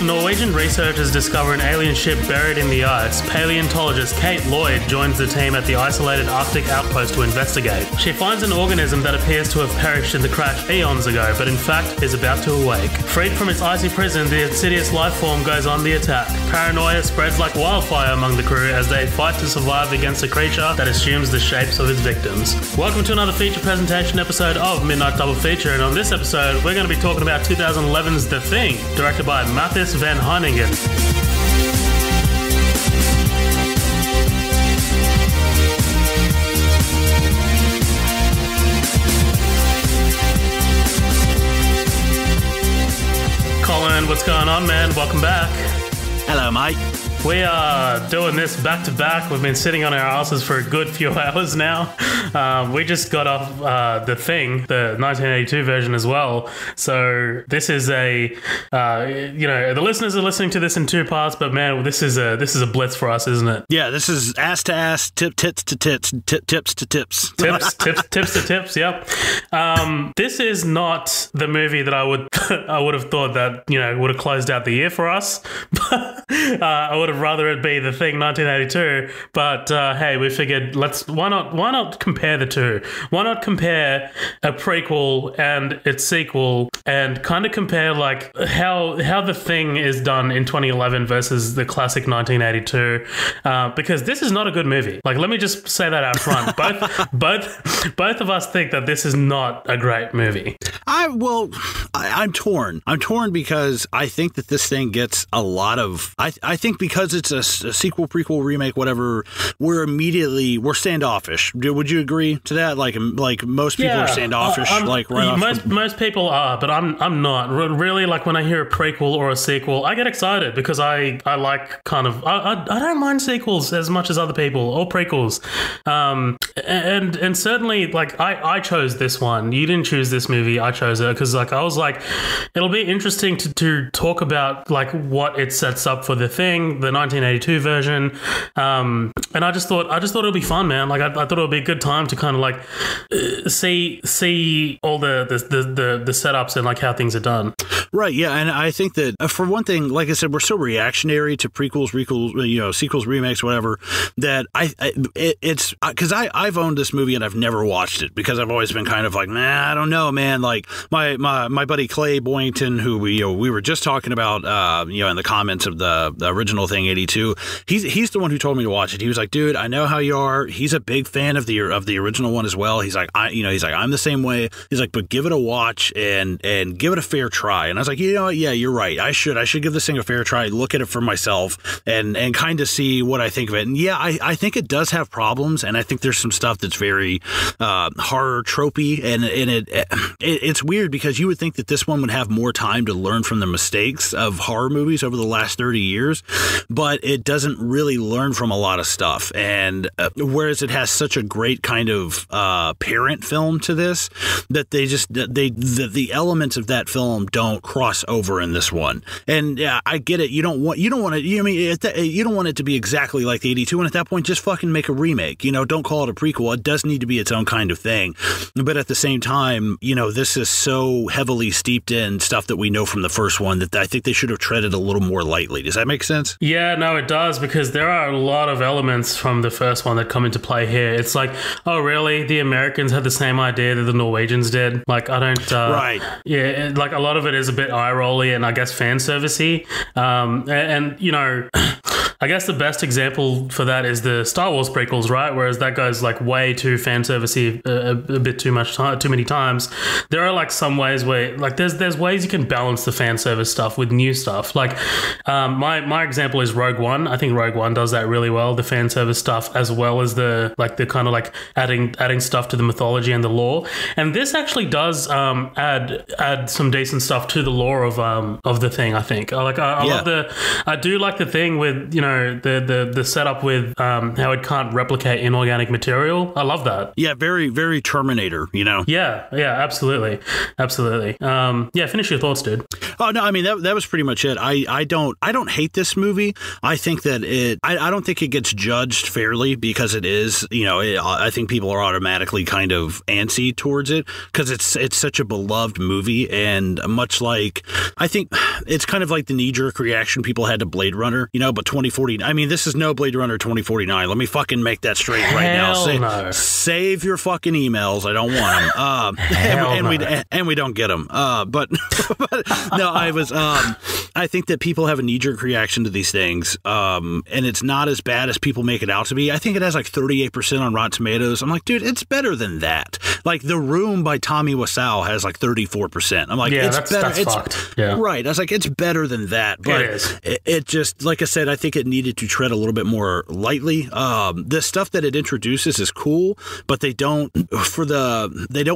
After Norwegian researchers discover an alien ship buried in the ice, paleontologist Kate Lloyd joins the team at the isolated Arctic outpost to investigate. She finds an organism that appears to have perished in the crash eons ago, but in fact is about to awake. Freed from its icy prison, the insidious life form goes on the attack. Paranoia spreads like wildfire among the crew as they fight to survive against a creature that assumes the shapes of its victims. Welcome to another feature presentation episode of Midnight Double Feature, and on this episode we're going to be talking about 2011's The Thing, directed by Mathis van Heiningen. Colin, what's going on, man? Welcome back. Hello, mate. We are doing this back to back. We've been sitting on our asses for a good few hours now. We just got off The Thing, the 1982 version as well. So this is the listeners are listening to this in two parts, but man, this is a blitz for us, isn't it? Yeah, this is ass to ass, tits to tits, tips to tips. Tips to tips, yep. This is not the movie that I would have thought that, would have closed out the year for us. I would have rather it be The Thing 1982, but hey, we figured why not compare the two? Why not compare a prequel and its sequel and kind of compare like how The Thing is done in 2011 versus the classic 1982, because this is not a good movie. Like, let me just say that out front. Both of us think that this is not a great movie. I'm torn. I'm torn because I think that this thing gets a lot of. I think because it's a sequel, prequel, remake, whatever, we're standoffish. Would you agree to that? Like most people are standoffish. Most people are, but I'm not really. Like, when I hear a prequel or a sequel, I get excited because I like kind of I don't mind sequels as much as other people, or prequels, and certainly like I chose this one. You didn't choose this movie. I chose it because like I was like, it'll be interesting to talk about like what it sets up for The Thing, the 1982 version, and I just thought it'd be fun, man. Like I thought it would be a good time to kind of like see all the setups and like how things are done. Right, yeah, and I think that for one thing, like I said, we're so reactionary to prequels, sequels, remakes, whatever, that it's because I've owned this movie and I've never watched it because I've always been kind of like, I don't know, man. Like my buddy Clay Boyington, who we were just talking about, in the comments of the original Thing 82, he's the one who told me to watch it. He was like, dude, I know how you are. He's a big fan of the original one as well. He's like, I'm the same way. He's like, but give it a watch and give it a fair try. And I was like, you know what? Yeah, you're right. I should give this thing a fair try, look at it for myself and kind of see what I think of it. And yeah, I think it does have problems, and I think there's some stuff that's very horror tropey, and it's weird because you would think that this one would have more time to learn from the mistakes of horror movies over the last 30 years, but it doesn't really learn from a lot of stuff. And whereas it has such a great kind of parent film to this, that the elements of that film don't cross over in this one. And yeah, I get it. You don't want it. You don't want it to be exactly like the 82, and at that point, just fucking make a remake. Don't call it a prequel. It does need to be its own kind of thing. But at the same time, this is so heavily steeped in stuff that we know from the first one that I think they should have treaded a little more lightly. Does that make sense? Yeah, no, it does, because there are a lot of elements from the first one that come into play here. It's like, oh, really? The Americans had the same idea that the Norwegians did? Like, I don't... right. Yeah, like a lot of it is a bit eye-rolly and I guess fan servicey. I guess the best example for that is the Star Wars prequels, right? Whereas that goes like way too fan servicey a bit too many times. There are like some ways where like there's ways you can balance the fan service stuff with new stuff. Like my example is Rogue One. I think Rogue One does that really well, the fan service stuff, as well as the kind of like adding stuff to the mythology and the lore. And this actually does add some decent stuff to the lore of The Thing. I think I do like The Thing with the setup with how it can't replicate inorganic material. I love that. Yeah, very, very Terminator, Yeah, absolutely. Finish your thoughts, dude. Oh no, I mean that was pretty much it. I don't hate this movie. I think that I don't think it gets judged fairly because it is, I think people are automatically kind of antsy towards it because it's such a beloved movie, and much like, I think it's kind of like the knee-jerk reaction people had to Blade Runner, but 2040. I mean, this is no Blade Runner 2049. Let me fucking make that straight right now. Save your fucking emails. I don't want them. And we don't get them. But no, I think that people have a knee-jerk reaction to these things, and it's not as bad as people make it out to be. I think it has like 38% on Rotten Tomatoes. I'm like, dude, it's better than that. Like The Room by Tommy Wiseau has like 34%. I'm like, it's better. That's fucked. Yeah. Right. I was like, it's better than that. But it just, like I said, I think it needed to tread a little bit more lightly. The stuff that it introduces is cool, but they don't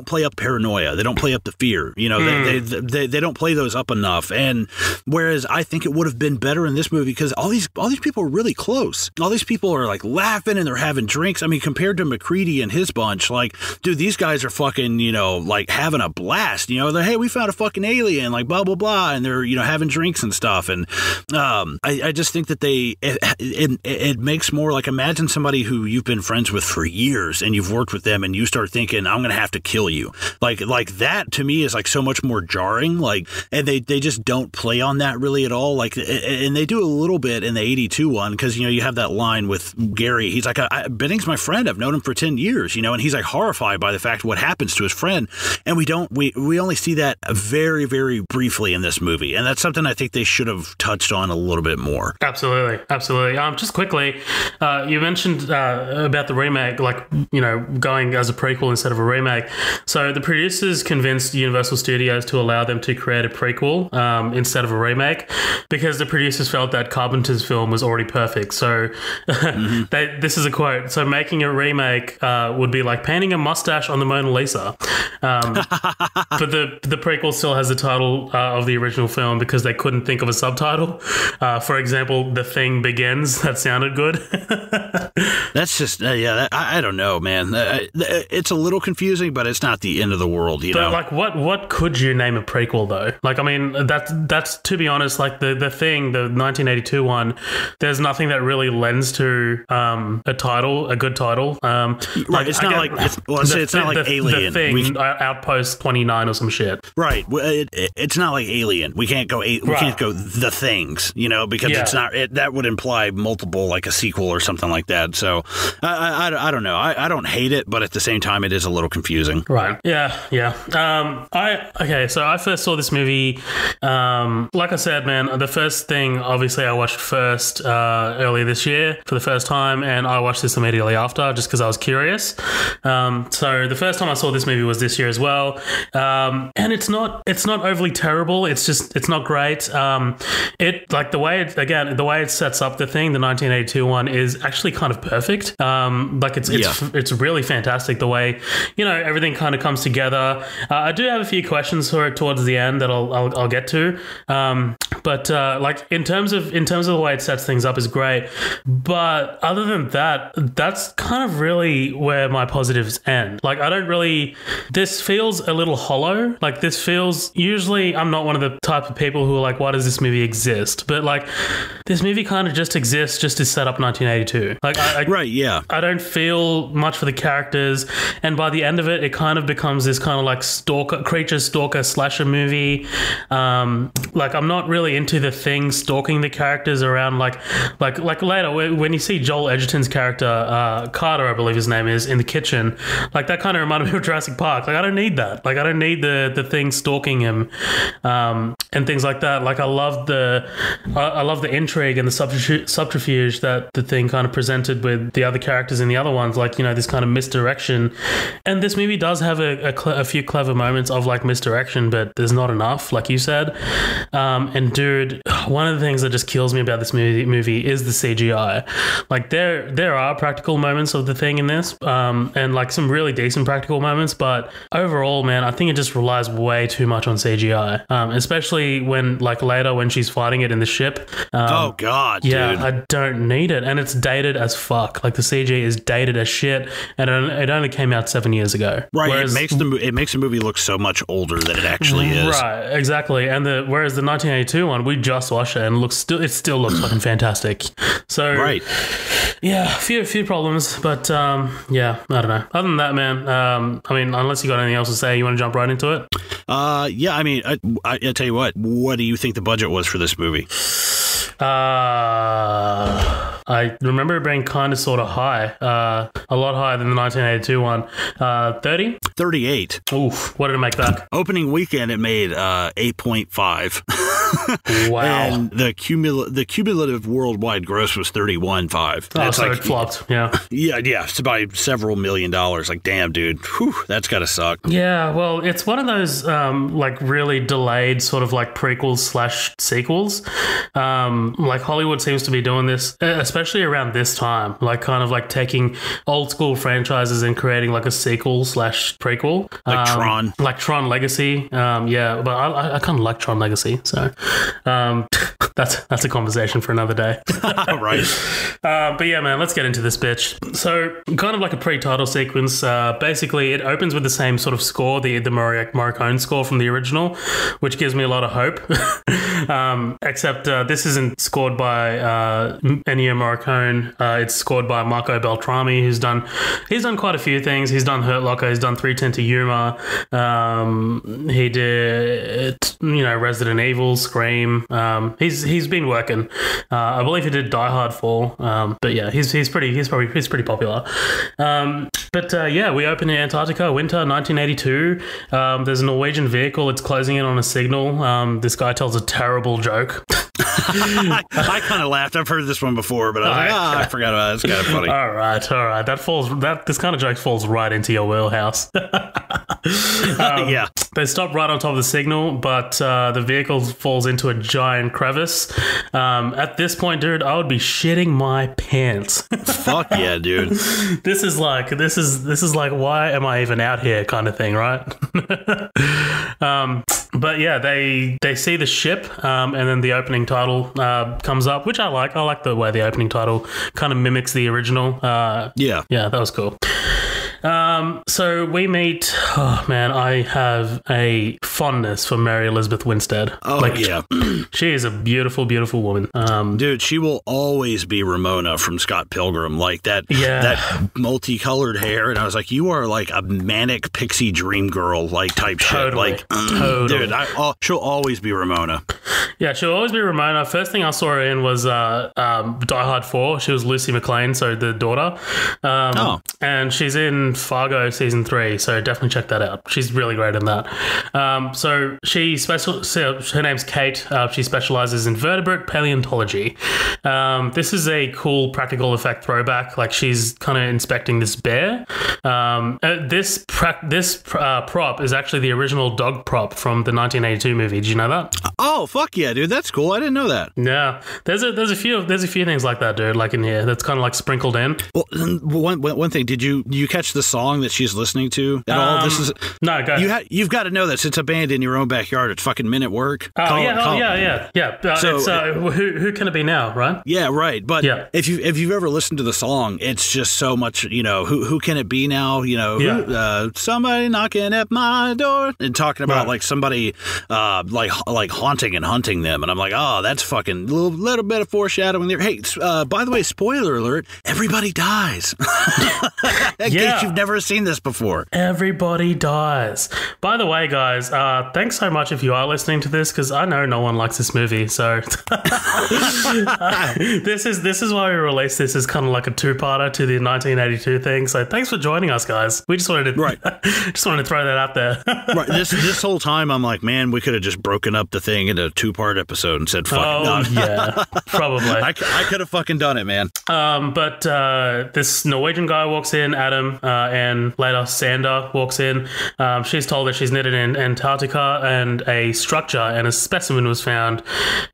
play up paranoia. They don't play up the fear. They don't play those up enough. And whereas I think it would have been better in this movie because all these people are really close. All these people are like laughing and they're having drinks. I mean, compared to McCready and his bunch, like, dude, these guys are fucking, like having a blast. They're, hey, we found a fucking alien, like blah blah blah, and they're having drinks and stuff. And I just think that it makes more like, imagine somebody who you've been friends with for years and you've worked with them and you start thinking, I'm gonna have to kill you. Like that to me is like so much more jarring. Like, and they just don't play on that really at all. Like, and they do a little bit in the 82 one because you have that line with Gary. He's like, Benning's my friend. I've known him for 10 years. And he's like horrified by the fact what happens to his friend. And we only see that very, very briefly in this movie. And that's something I think they should have touched on a little bit more. Absolutely. Just quickly, you mentioned about the remake, like, going as a prequel instead of a remake. So the producers convinced Universal Studios to allow them to create a prequel instead of a remake because the producers felt that Carpenter's film was already perfect. So this is a quote. So making a remake would be like painting a mustache on the Mona Lisa. But the prequel still has the title of the original film because they couldn't think of a subtitle. For example, The Thing Begins. That sounded good. That's just, I don't know, man. It's a little confusing, but it's not the end of the world, But like, what could you name a prequel though? Like, I mean, that's to be honest, like the Thing, the 1982 one, there's nothing that really lends to a good title. Right, it's not like Alien. The Thing, Outpost 29 or some shit. Right, it's not like Alien. We can't go The Things, because it's not. That would imply multiple, like a sequel or something like that. So I don't know. I don't hate it, but at the same time, it is a little confusing. Right. Yeah. So I first saw this movie. Like I said, man, the first thing obviously I watched first earlier this year for the first time, and I watched this immediately after just because I was curious. So the first time I saw this movie was this year as well, and it's not overly terrible. It's not great. It, like, the way it sets up the Thing, the 1982 one, is actually kind of perfect. It's really fantastic the way everything kind of comes together. I do have a few questions for it towards the end that I'll get to. But like in terms of the way it sets things up is great. But other than that, that's kind of really where my positives end. Like, this feels a little hollow. Like, this feels, usually I'm not one of the type of people who are like, why does this movie exist? But like, this movie kind of just exists just to set up 1982. Like, I don't feel much for the characters, and by the end of it, it kind of becomes this kind of like creature stalker slasher movie. Like, I'm not really into the Thing stalking the characters around like later when you see Joel Edgerton's character, Carter, I believe his name is, in the kitchen, like that kind of reminded me of Jurassic Park. Like, I don't need that. Like, I don't need the Thing stalking him, and things like that. Like, I love the intrigue and the subterfuge that the Thing kind of presented with the other characters in the other ones, like, this kind of misdirection. And this movie does have a few clever moments of like misdirection, but there's not enough, like you said. And dude, one of the things that just kills me about this movie is the CGI. Like there are practical moments of the thing in this, and like some really decent practical moments, but overall, man, I think it just relies way too much on CGI, especially when like later when she's fighting it in the ship. Oh God, yeah, dude. I don't need it, and it's dated as fuck. Like the CG is dated as shit, and it only came out 7 years ago. Right, whereas, it makes the movie look so much older than it actually is. Right, exactly. And whereas the 1982 one, we just watched it and it still looks fucking fantastic. So right, yeah, few problems, but yeah, I don't know. Other than that, man, I mean, unless you got anything else to say, you want to jump right into it? Yeah, I mean, I tell you what do you think the budget was for this movie? I remember it being kind of sort of high, a lot higher than the 1982 one. 30? 38. Oof, what did it make back? Opening weekend, it made 8.5. Wow. And the cumulative worldwide gross was 31.5. Oh, That's so like, it flopped, yeah. Yeah, it's by several $1 million. Like, damn, dude. Whew, that's gotta suck. Yeah, well, it's one of those like really delayed sort of like prequels / sequels. Like Hollywood seems to be doing this, especially around this time, like kind of like taking old school franchises and creating like a sequel / prequel. Like Tron. Like Tron Legacy. Yeah, but I kind of like Tron Legacy, so that's a conversation for another day. Right. But yeah, man, let's get into this bitch. So kind of like a pre-title sequence. Basically, it opens with the same sort of score, the Morricone score from the original, which gives me a lot of hope. Except this isn't scored by Ennio Morricone. It's scored by Marco Beltrami, he's done quite a few things. He's done Hurt Locker. He's done 3:10 to Yuma. He did, Resident Evil, Scream. He's been working. I believe he did Die Hard 4. But yeah, he's pretty popular. But yeah, we open in Antarctica, winter 1982. There's a Norwegian vehicle. It's closing in on a signal. This guy tells a terrible joke. I kind of laughed. I've heard this one before, but I was like, I forgot about it. It's kind of funny. All right. This kind of joke falls right into your wheelhouse. Yeah. They stop right on top of the signal, but the vehicle falls into a giant crevice. At this point, dude, I would be shitting my pants. Fuck yeah, dude. This is like, why am I even out here kind of thing, right? But yeah, they see the ship, and then the opening title comes up, which I like. I like the way the opening title kind of mimics the original. Yeah, that was cool. So we meet, oh man, I have a fondness for Mary Elizabeth Winstead. Oh, like, yeah. She is a beautiful, beautiful woman. Dude, she will always be Ramona from Scott Pilgrim. Like that multicolored hair. And I was like, you are like a manic pixie dream girl, like type shit. Like, totally. Dude, she'll always be Ramona. Yeah, she'll always be Ramona. First thing I saw her in was Die Hard 4. She was Lucy McLean, so the daughter. And she's in Fargo season 3, so definitely check that out. She's really great in that. So her name's Kate. She specializes in vertebrate paleontology. This is a cool practical effect throwback. Like she's kind of inspecting this bear. This prop is actually the original dog prop from the 1982 movie. Did you know that? Oh, fuck yeah, dude. That's cool. I didn't know that. Yeah. There's a few things like that, dude, like in here that's kind of like sprinkled in. Well, one thing, did you catch the song that she's listening to at all? This is no, go ahead. You've got to know this. It's a band in your own backyard. It's fucking Men at Work. Yeah. So it's, who can it be now, right? Yeah, right. But if you've ever listened to the song, it's just so much. Who can it be now? Somebody knocking at my door and talking about like somebody like haunting and hunting them, and I'm like, oh, that's fucking little bit of foreshadowing there. Hey, by the way, spoiler alert: everybody dies. In case you've never seen this before. Everybody dies. By the way, guys, thanks so much if you are listening to this, because I know no one likes this movie. So this is why we released this as kind of like a two-parter to the 1982 thing. So thanks for joining us, guys. We just wanted to throw that out there. Right. This whole time, I'm like, man, we could have just broken up the thing into a two-part episode and said, fuck it. No. Yeah, probably. I could have fucking done it, man. But this Norwegian guy walks walks in, Adam, and later Sander walks in. She's told that she's knitted in Antarctica and a structure and a specimen was found.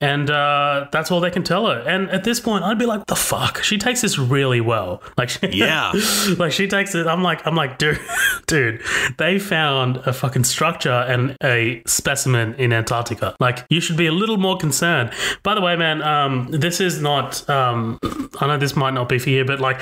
And that's all they can tell her. And at this point, I'd be like, the fuck? She takes this really well. Like, Yeah. like she takes it. I'm like, dude, they found a fucking structure and a specimen in Antarctica. Like, you should be a little more concerned. By the way, man, this is not, I know this might not be for you, but like,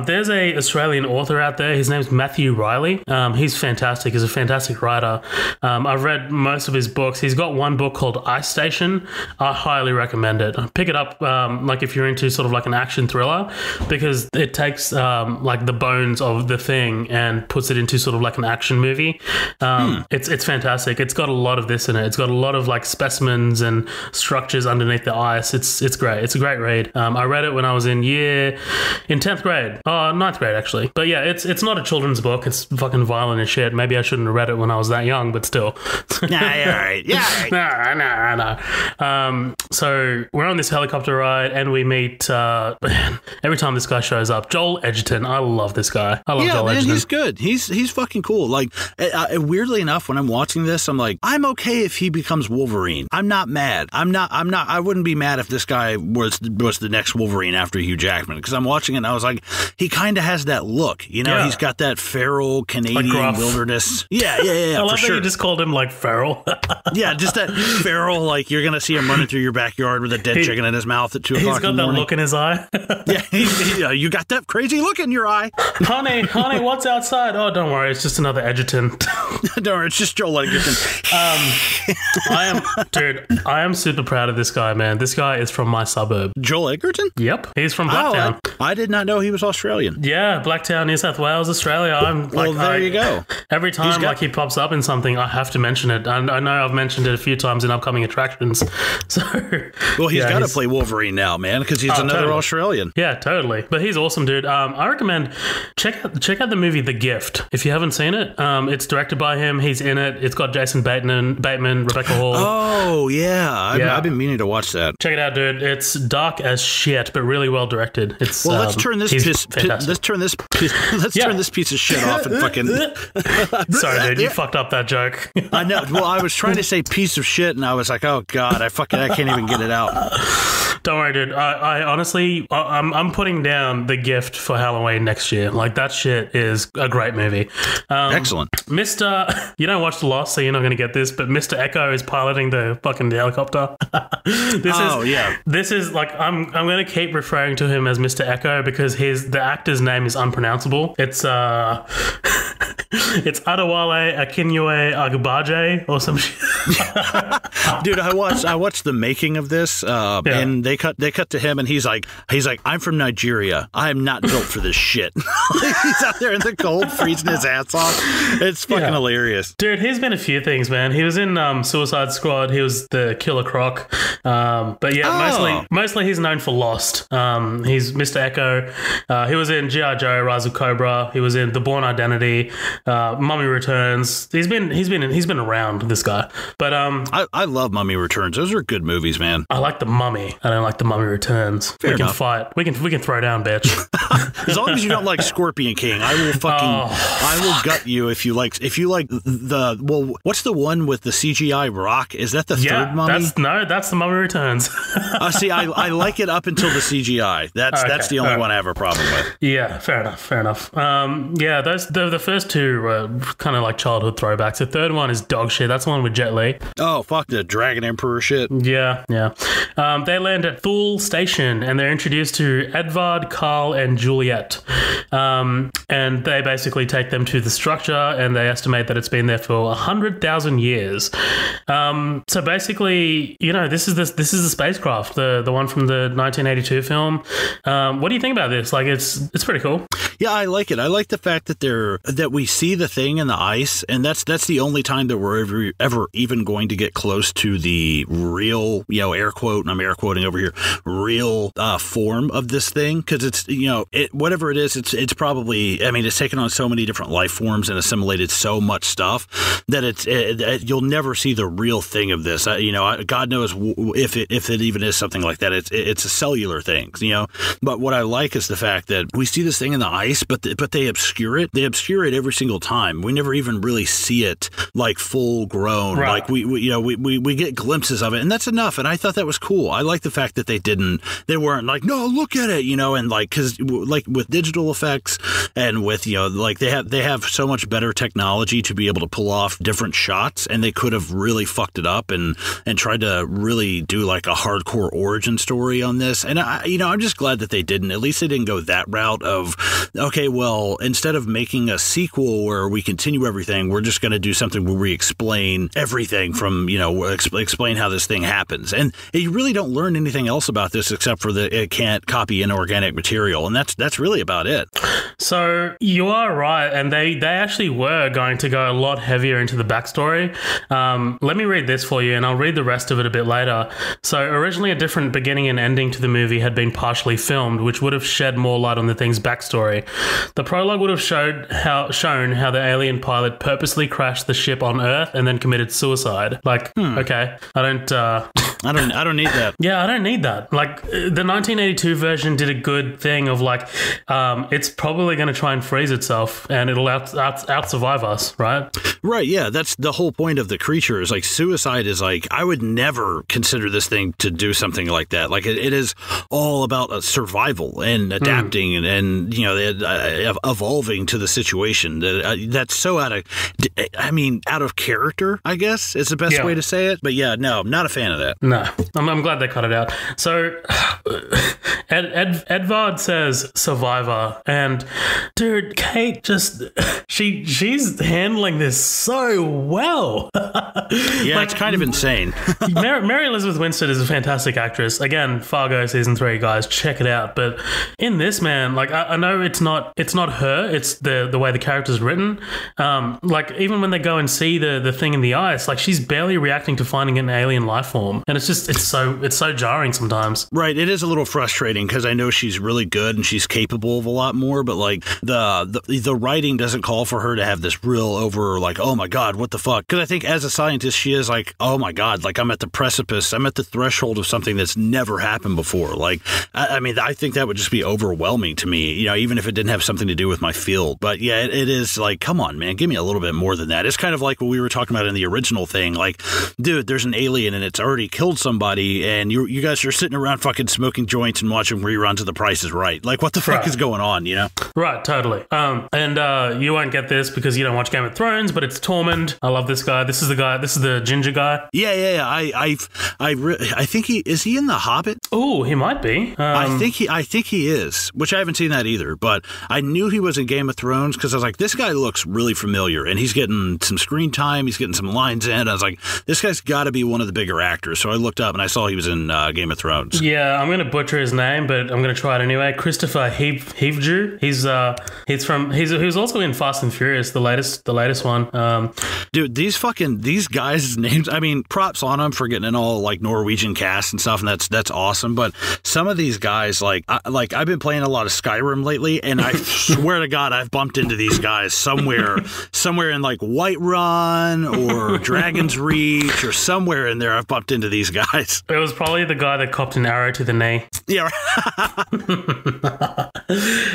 there's a Australian author out there. His name's Matthew Riley. He's fantastic. He's a fantastic writer. I've read most of his books. He's got one book called Ice Station. I highly recommend it. Pick it up, like if you're into sort of like an action thriller, because it takes like the bones of the thing and puts it into sort of like an action movie. It's fantastic. It's got a lot of this in it. It's got a lot of like specimens and structures underneath the ice. It's great. It's a great read. I read it when I was in 10th grade. 9th grade actually. But yeah, it's not a children's book. It's fucking violent as shit. Maybe I shouldn't have read it when I was that young, but still. Nah, you're right. Yeah. No. So we're on this helicopter ride and we meet, man, every time this guy shows up, Joel Edgerton. I love this guy. I love Joel Edgerton. He's good. He's fucking cool. Like, weirdly enough, when I'm watching this, I'm like, I'm okay if he becomes Wolverine. I'm not mad. I wouldn't be mad if this guy was the next Wolverine after Hugh Jackman, because I'm watching it and I was like, he kind of has that look, you know. Yeah. He's got that feral Canadian wilderness. Yeah. I love for that sure. you just called him like feral. Yeah, just that feral, like you're gonna see him running through your backyard with a dead chicken in his mouth at 2 o'clock in the morning. He's got that look in his eye. Yeah, you got that crazy look in your eye. Honey, what's outside? Oh, don't worry, it's just another Edgerton. Don't worry, it's just Joel Edgerton. I am super proud of this guy, man. This guy is from my suburb. Joel Edgerton? Yep, he's from Blacktown. I did not know he was Australian. Yeah, Blacktown, New South Wales, Australia. There you go. Every time he pops up in something, I have to mention it. I know I've mentioned it a few times in upcoming attractions. So, well, he's got to play Wolverine now, man, because he's another totally. Australian. Yeah, totally. But he's awesome, dude. I recommend check out the movie The Gift if you haven't seen it. It's directed by him. He's in it. It's got Jason Bateman, Rebecca Hall. Oh yeah, I've been meaning to watch that. Check it out, dude. It's dark as shit, but really well directed. It's let's turn this piece of shit off and fucking. Sorry, dude, you fucked up that joke. I know. Well, I was trying to say piece of shit, and I was like, oh god, I can't even get it out. Don't worry, dude. I honestly, I'm putting down The Gift for Halloween next year. Like, that shit is a great movie. Excellent. You don't watch The Lost, so you're not going to get this, but Mr. Echo is piloting the fucking helicopter. This is like, I'm going to keep referring to him as Mr. Echo because the actor's name is unpronounceable. It's it's Adewale Akinwumi Agbaje or some shit. Dude, I watched the making of this, and they cut to him, and he's like, I'm from Nigeria. I am not built for this shit. He's out there in the cold, freezing his ass off. It's fucking hilarious, dude. He's been a few things, man. He was in Suicide Squad. He was the Killer Croc. But yeah, mostly he's known for Lost. He's Mr. Echo. He was in G.I. Joe: Rise of Cobra. He was in The Bourne Identity. Mummy Returns. He's been around, this guy. But I love Mummy Returns. Those are good movies, man. I like The Mummy. I don't like The Mummy Returns. Fair we can enough. Fight. We can throw down, bitch. As long as you don't like Scorpion King, I will I will gut you if you like what's the one with the CGI rock? Is that the third Mummy? That's The Mummy Returns. See, I like it up until the CGI. That's the only one I have a problem with. Yeah, fair enough. Yeah, the first two were kind of like childhood throwbacks. The third one is dog shit. That's the one with Jet Li. Oh, fuck the Dragon Emperor shit. Yeah. They land at Thule Station and they're introduced to Edvard, Carl, and Juliet. And they basically take them to the structure and they estimate that it's been there for 100,000 years. So basically, this is the spacecraft, the one from the 1982 film. What do you think about this? Like, it's pretty cool. Yeah, I like it. I like the fact that that we see the thing in the ice, and that's the only time that we're ever even going to get close to the real, air quote, and I'm air quoting over here, real form of this thing, because it's, whatever it is, it's probably, I mean, it's taken on so many different life forms and assimilated so much stuff that you'll never see the real thing of this. God knows if it even is something like that. It's a cellular thing, But what I like is the fact that we see this thing in the ice, but they obscure it. They obscure it every single time. We never even really see it like full grown. Right. Like we get glimpses of it, and that's enough. And I thought that was cool. I like the fact that they weren't like, no, look at it, and like, because like with digital effects and with like they have so much better technology to be able to pull off different shots, and they could have really fucked it up and tried to really do like a hardcore origin story on this. And I'm just glad that they didn't. At least they didn't go that route of, okay, well, instead of making a sequel where we continue everything, we're just going to do something where we explain everything from, explain how this thing happens. And you really don't learn anything else about this except for that it can't copy inorganic material. And that's really about it. So you are right. And they actually were going to go a lot heavier into the backstory. Let me read this for you, and I'll read the rest of it a bit later. So originally a different beginning and ending to the movie had been partially filmed, which would have shed more light on the thing's backstory. The prologue would have shown how the alien pilot purposely crashed the ship on Earth and then committed suicide. Like, okay, I don't need that. Yeah, I don't need that. Like, the 1982 version did a good thing of like, it's probably going to try and freeze itself, and it'll out survive us, right? Right. Yeah, that's the whole point of the creature. Is like suicide is like, I would never consider this thing to do something like that. Like it is all about survival and adapting and evolving to the situation. That's so out of character, I guess is the best way to say it. But yeah, no, I'm not a fan of that. No, I'm glad they cut it out. So Edvard says survivor, and dude, Kate just she's handling this so well. Yeah, like, it's kind of insane. Mary Elizabeth Winstead is a fantastic actress. Again, Fargo season 3, guys, check it out. But in this, man, like I know it's not her. It's the way the character's written. Like even when they go and see the thing in the ice, like she's barely reacting to finding an alien life form, and it's so jarring sometimes. Right, it is a little frustrating because I know she's really good and she's capable of a lot more, but like the writing doesn't call for her to have this real over like, oh my god, what the fuck? Because I think as a scientist, she is like, oh my god, like I'm at the precipice, I'm at the threshold of something that's never happened before. Like, I mean, I think that would just be overwhelming to me, even if it didn't have something to do with my field. But yeah, it is like, come on, man, give me a little bit more than that. It's kind of like what we were talking about in the original thing. Like, dude, there's an alien and it's already killed somebody, and you guys are sitting around fucking smoking joints and watching reruns of The Price is Right. Like, what the fuck is going on, Right, totally. And you won't get this because you don't watch Game of Thrones, but it's Tormund. I love this guy. This is the ginger guy. Yeah. I think is he in The Hobbit? Oh, he might be. I think he is, which I haven't seen that either, but I knew he was in Game of Thrones because I was like, this guy looks really familiar, and he's getting some screen time, he's getting some lines in. I was like, this guy's got to be one of the bigger actors. So I looked up and I saw he was in Game of Thrones. Yeah, I'm going to butcher his name, but I'm going to try it anyway. Christopher Heavju. He's also in Fast and Furious, the latest one. Dude, these guys' names, I mean, props on them for getting an all like Norwegian cast and stuff, and that's awesome. But some of these guys, like I've been playing a lot of Skyrim lately, and I swear to God, I've bumped into these guys somewhere in like Whiterun or Dragon's Reach or somewhere in there. I've bumped into these guys. It was probably the guy that copped an arrow to the knee. Yeah.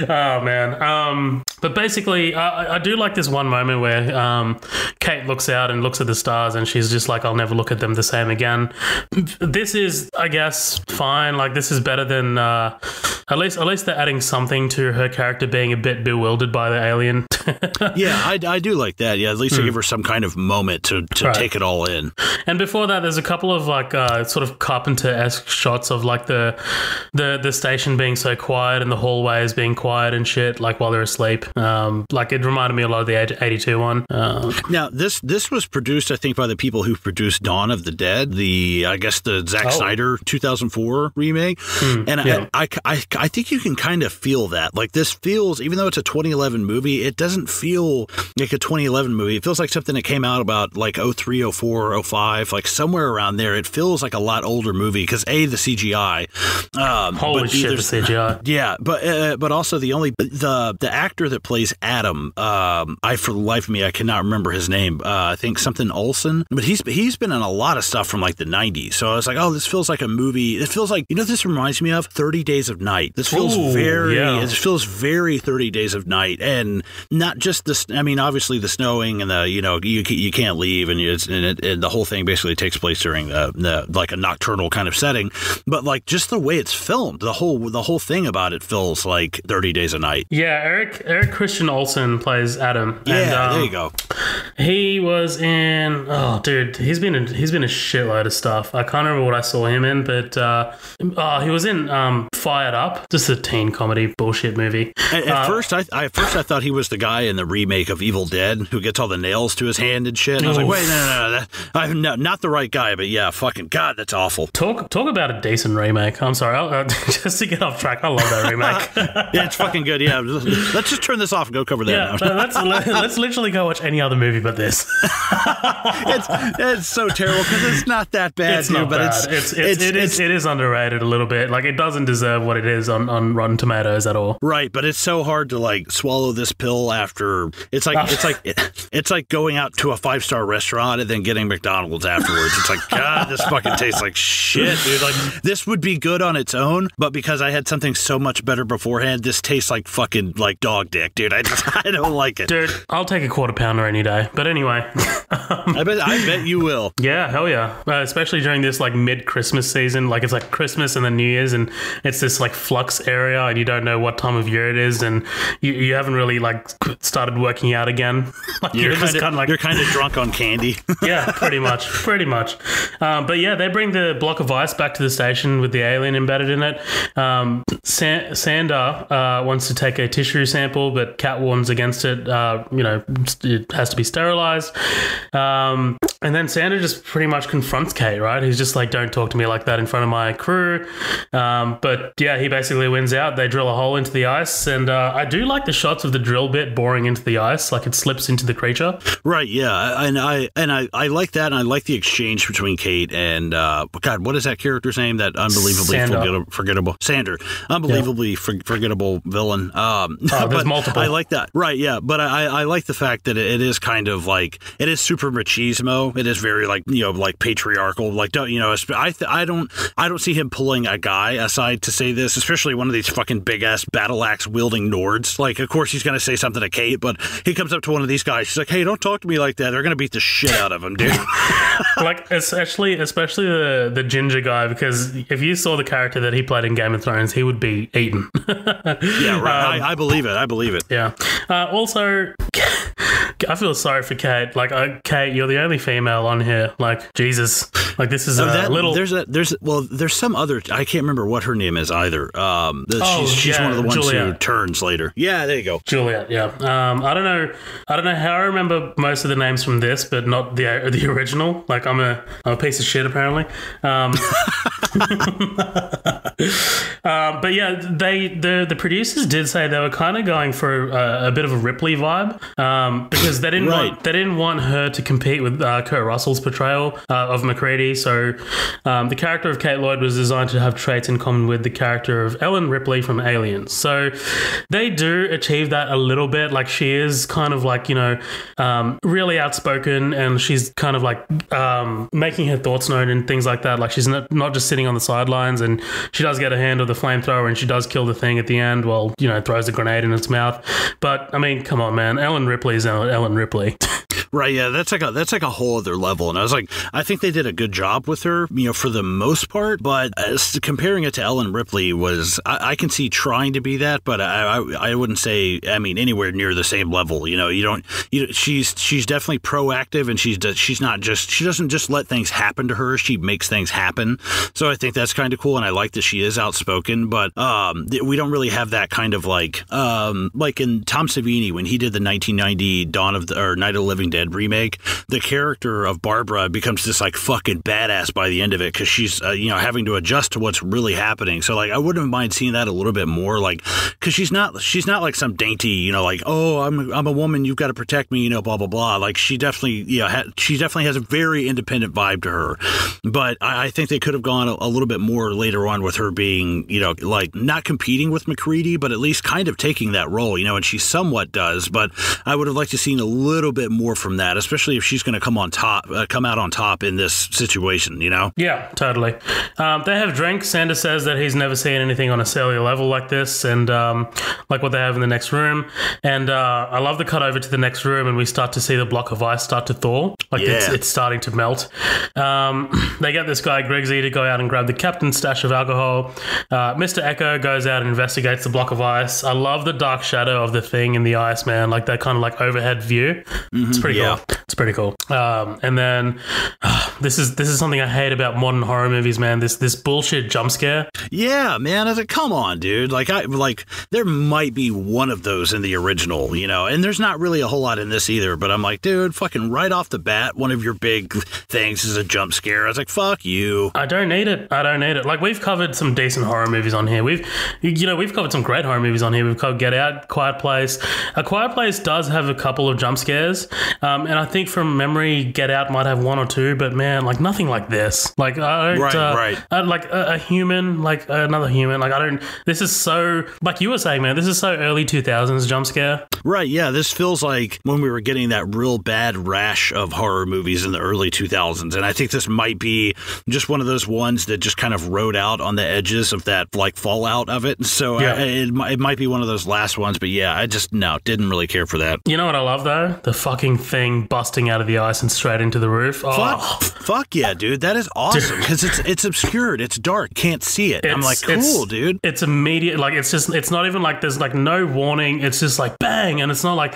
Oh man. But basically, I do like this one moment where Kate looks out and looks at the stars, and she's just like, I'll never look at them the same again. This is, I guess, fine. Like, this is better than at least they're adding something to her character being a bit bewildered by the alien. Yeah, I do like that. Yeah, at least they give her some kind of moment to take it all in. And before that, there's a couple of like sort of Carpenter-esque shots of like the the station being so quiet and the hallways being quiet and shit, like while they're asleep. Like it reminded me a lot of the 82 one. Now this was produced, I think, by the people who produced Dawn of the Dead, I guess the Zack Snyder 2004 remake. And I think you can kind of feel that. Like this feels, even though it's a 2011 movie, it doesn't feel like a 2011 movie. It feels like something that came out about like 03, 04, 05, like somewhere around there. It feels like a lot older movie because the CGI. Holy shit, the CGI. Yeah, but also the actor that plays Adam, for the life of me I cannot remember his name. I think something Olsen, but he's been in a lot of stuff from like the 90s. So I was like, oh, this feels like a movie. It feels like, you know, this reminds me of 30 Days of Night. This feels it feels very 30 Days of Night, and not just this. I mean, obviously the snowing and the, you know, you can't leave, and the whole thing basically takes place during the like a nocturnal kind of setting. But like just the way it's filmed, the whole thing about it feels like 30 Days of Night. Yeah, Eric Christian Olsen plays Adam. Yeah, there you go. He was in he's been a shitload of stuff. I can't remember what I saw him in, but he was in Fired Up, just a teen comedy bullshit movie. At first I thought he was the guy in the remake of Evil Dead who gets all the nails to his hand and shit. And I was like, wait, no, not the right guy. But yeah, fucking God, that's awful. Talk about a decent remake. I'm sorry, just to get off track, I love that remake. Yeah, it's fucking good. Yeah, let's just turn this off and go cover that. Yeah, let's literally go watch any other movie but this. It's so terrible because it's not that bad. It's not bad. It is underrated a little bit. Like it doesn't deserve what it is on Rotten Tomatoes at all. Right, but it's so hard to like swallow this pill after. It's like going out to a 5-star restaurant and then getting McDonald's afterwards. It's like, God, this fucking tastes like shit, dude. Like this would be good on its own, but because I had something so much better beforehand, this tastes like fucking like dog dick, dude. I don't like it, dude. I'll take a quarter pounder any day. But anyway, I bet you will. Yeah, hell yeah. Especially during this like mid-Christmas season, like it's like Christmas and then New Year's, and it's this like flux area, and you don't know what time of year it is, and you haven't really like started working out again. Like you're kind of drunk on candy. Yeah, pretty much. But yeah, they bring the block of ice back to the station with the alien embedded in it. Sander wants to take a tissue sample, but Kat warns against it. It has to be sterilized. And then Sander just pretty much confronts Kate, right? He's just like, don't talk to me like that in front of my crew. But yeah, he basically wins out. They drill a hole into the ice, and I do like the shots of the drill bit boring into the ice, like it slips into the creature. Right, yeah. And I like that, and I like the exchange between Kate and God, what is that character's name? That unbelievably forgettable Sander. Unbelievably forgettable villain. There's multiple. I like that. Right, yeah. But I like the fact that it is kind of like, it is super machismo. It is very like, you know, like patriarchal. Like, don't, you know, I don't see him pulling a guy aside to say this, especially one of these fucking big ass battle axe wielding Nords. Like, of course he's going to say something to Kate, but he comes up to one of these guys. He's like, hey, don't talk to me like that. They're going to beat the shit out of him, dude. Like, especially the ginger guy, because if you saw the character that he played in Game of Thrones, he would be eaten. Yeah, right. I believe it. Yeah. Also, I feel sorry for Kate. Like, Kate, you're the only female on here. Like, Jesus. Like, this is little. There's some other. I can't remember what her name is either. She's one of the ones Juliet. who turns later. Yeah, there you go. Juliet. Yeah. I don't know how I remember most of the names from this, but not the original. Like, I'm a piece of shit apparently. But yeah, the producers did say they were kind of going for a bit of a Ripley vibe, because they didn't want her to compete with Kurt Russell's portrayal of MacReady. So the character of Kate Lloyd was designed to have traits in common with the character of Ellen Ripley from Aliens. So they do achieve that a little bit. Like, she is kind of like, you know, really outspoken, and she's kind of like making her thoughts known and things like that. Like, she's not just sitting on the sidelines, and she does get a hand of the flamethrower, and she does kill the thing at the end. Well, you know, throws a grenade in its mouth. But I mean, come on, man, Ellen Ripley is Ellen Ripley. Right, yeah, that's like a whole other level. And I was like, I think they did a good job with her, for the most part. But comparing it to Ellen Ripley was, I can see trying to be that, but I wouldn't say, anywhere near the same level. She's definitely proactive, and she doesn't just let things happen to her. She makes things happen. So I think that's kind of cool, and I like that she is outspoken. But we don't really have that kind of like in Tom Savini when he did the 1990 Night of the Living Dead remake, the character of Barbara becomes this like fucking badass by the end of it because she's having to adjust to what's really happening. So like I wouldn't mind seeing that a little bit more, like because she's not like some dainty like, oh, I'm a woman, you've got to protect me, blah blah blah. Like she definitely has a very independent vibe to her. But I think they could have gone a little bit more later on with her being like not competing with McCready, but at least kind of taking that role, and she somewhat does. But I would have liked to seen a little bit more from that, especially if she's going to come out on top in this situation, Yeah, totally. They have drinks. Sanders says that he's never seen anything on a cellular level like this, and like what they have in the next room. And I love the cut over to the next room, and we start to see the block of ice start to thaw. Like it's starting to melt. They get this guy Griggsy to go out and grab the captain's stash of alcohol. Mr. Echo goes out and investigates the block of ice. I love the dark shadow of the thing in the ice, man. Like that kind of like overhead view. It's pretty cool. It's pretty cool. And then this is something I hate about modern horror movies, man. This bullshit jump scare. Yeah, man. I was like, come on, dude. Like there might be one of those in the original, and there's not really a whole lot in this either. But I'm like, dude, fucking right off the bat, one of your big things is a jump scare. I was like, fuck you. I don't need it. Like we've covered some decent horror movies on here. We've covered some great horror movies on here. We've covered Get Out, Quiet Place. A Quiet Place does have a couple of jump scares, and I think from memory, Get Out might have one or two. But man, like nothing like this. Like I don't. Right. Like a human, like another human. Like I don't. This is so, like you were saying, man. This is so early 2000s jump scare. Right. Yeah. This feels like when we were getting that real bad rash of horror movies in the early 2000s, and I think this might be just one of those ones that just kind of rode out on the edges of that like fallout of it. So it might be one of those last ones. But yeah, I just didn't really care for that. You know what I love though? The fucking thing busting out of the ice and straight into the roof. Oh. Fuck yeah, dude. That is awesome because it's obscured. It's dark. Can't see it. I'm like, cool, dude. It's immediate. Like it's not even like there's like no warning. It's just like bang, and it's not like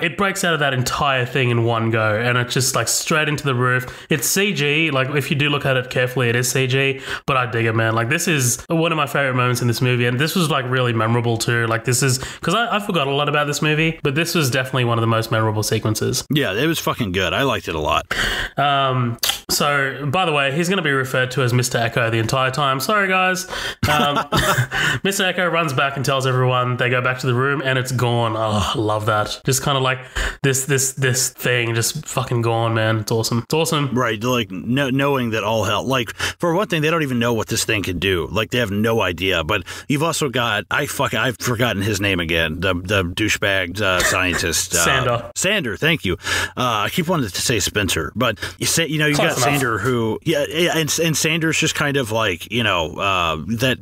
it breaks out of that entire thing in one go, and it's just like straight into the roof. It's CG. Like if you do look at it carefully, it is CG. But I dig it, man. Like this is one of my favorite moments in this movie, and this was like really memorable too. Like this is because I forgot a lot about this movie, but this was definitely one of the most memorable sequences. Yeah, it was fucking good. I liked it a lot. So, by the way, he's going to be referred to as Mr. Echo the entire time. Sorry, guys. Mr. Echo runs back and tells everyone. They go back to the room and it's gone. Oh, I love that. Just kind of like this thing just fucking gone, man. It's awesome. It's awesome. Right. Like knowing that all hell, like for one thing, they don't even know what this thing can do. Like they have no idea. But you've also got, I've forgotten his name again. The douchebag scientist. Sander. Thank you. I keep wanting to say Spencer, but you got Sander who, and Sander's just kind of like, that,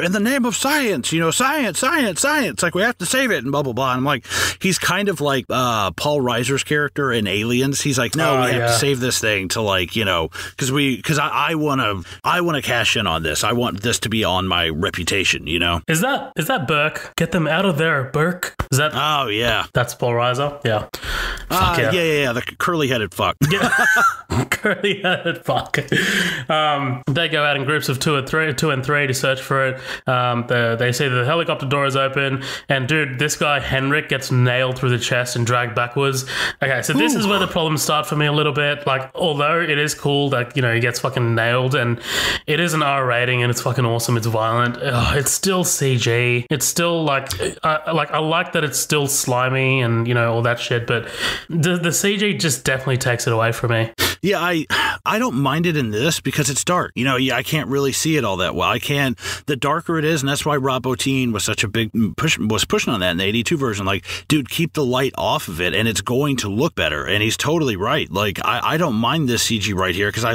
in the name of science, science, like we have to save it and blah, blah, blah. And I'm like, he's kind of like Paul Reiser's character in Aliens. He's like, no, we have to save this thing to like, because I want to cash in on this. I want this to be on my reputation, Is that Burke? Get them out of there, Burke. Is that? Oh, yeah. That's Paul Reiser? Yeah. Fuck yeah. The curly-headed fuck. Yeah. Curly-headed fuck. They go out in groups of two and three to search for it. They see that the helicopter door is open, and dude, this guy Henrik gets nailed through the chest and dragged backwards. Okay, so this is where the problems start for me a little bit. Like, although it is cool that he gets fucking nailed, and it is an R rating, and it's fucking awesome. It's violent. It's still CG. It's still like I like that it's still slimy and all that shit, but the CG just definitely takes it away from me. Yeah, I don't mind it in this because it's dark. I can't really see it all that well. The darker it is, and that's why Rob Bottin was such a big pushing on that in the 82 version. Like, dude, keep the light off of it, and it's going to look better. And he's really right. Like I don't mind this CG right here because I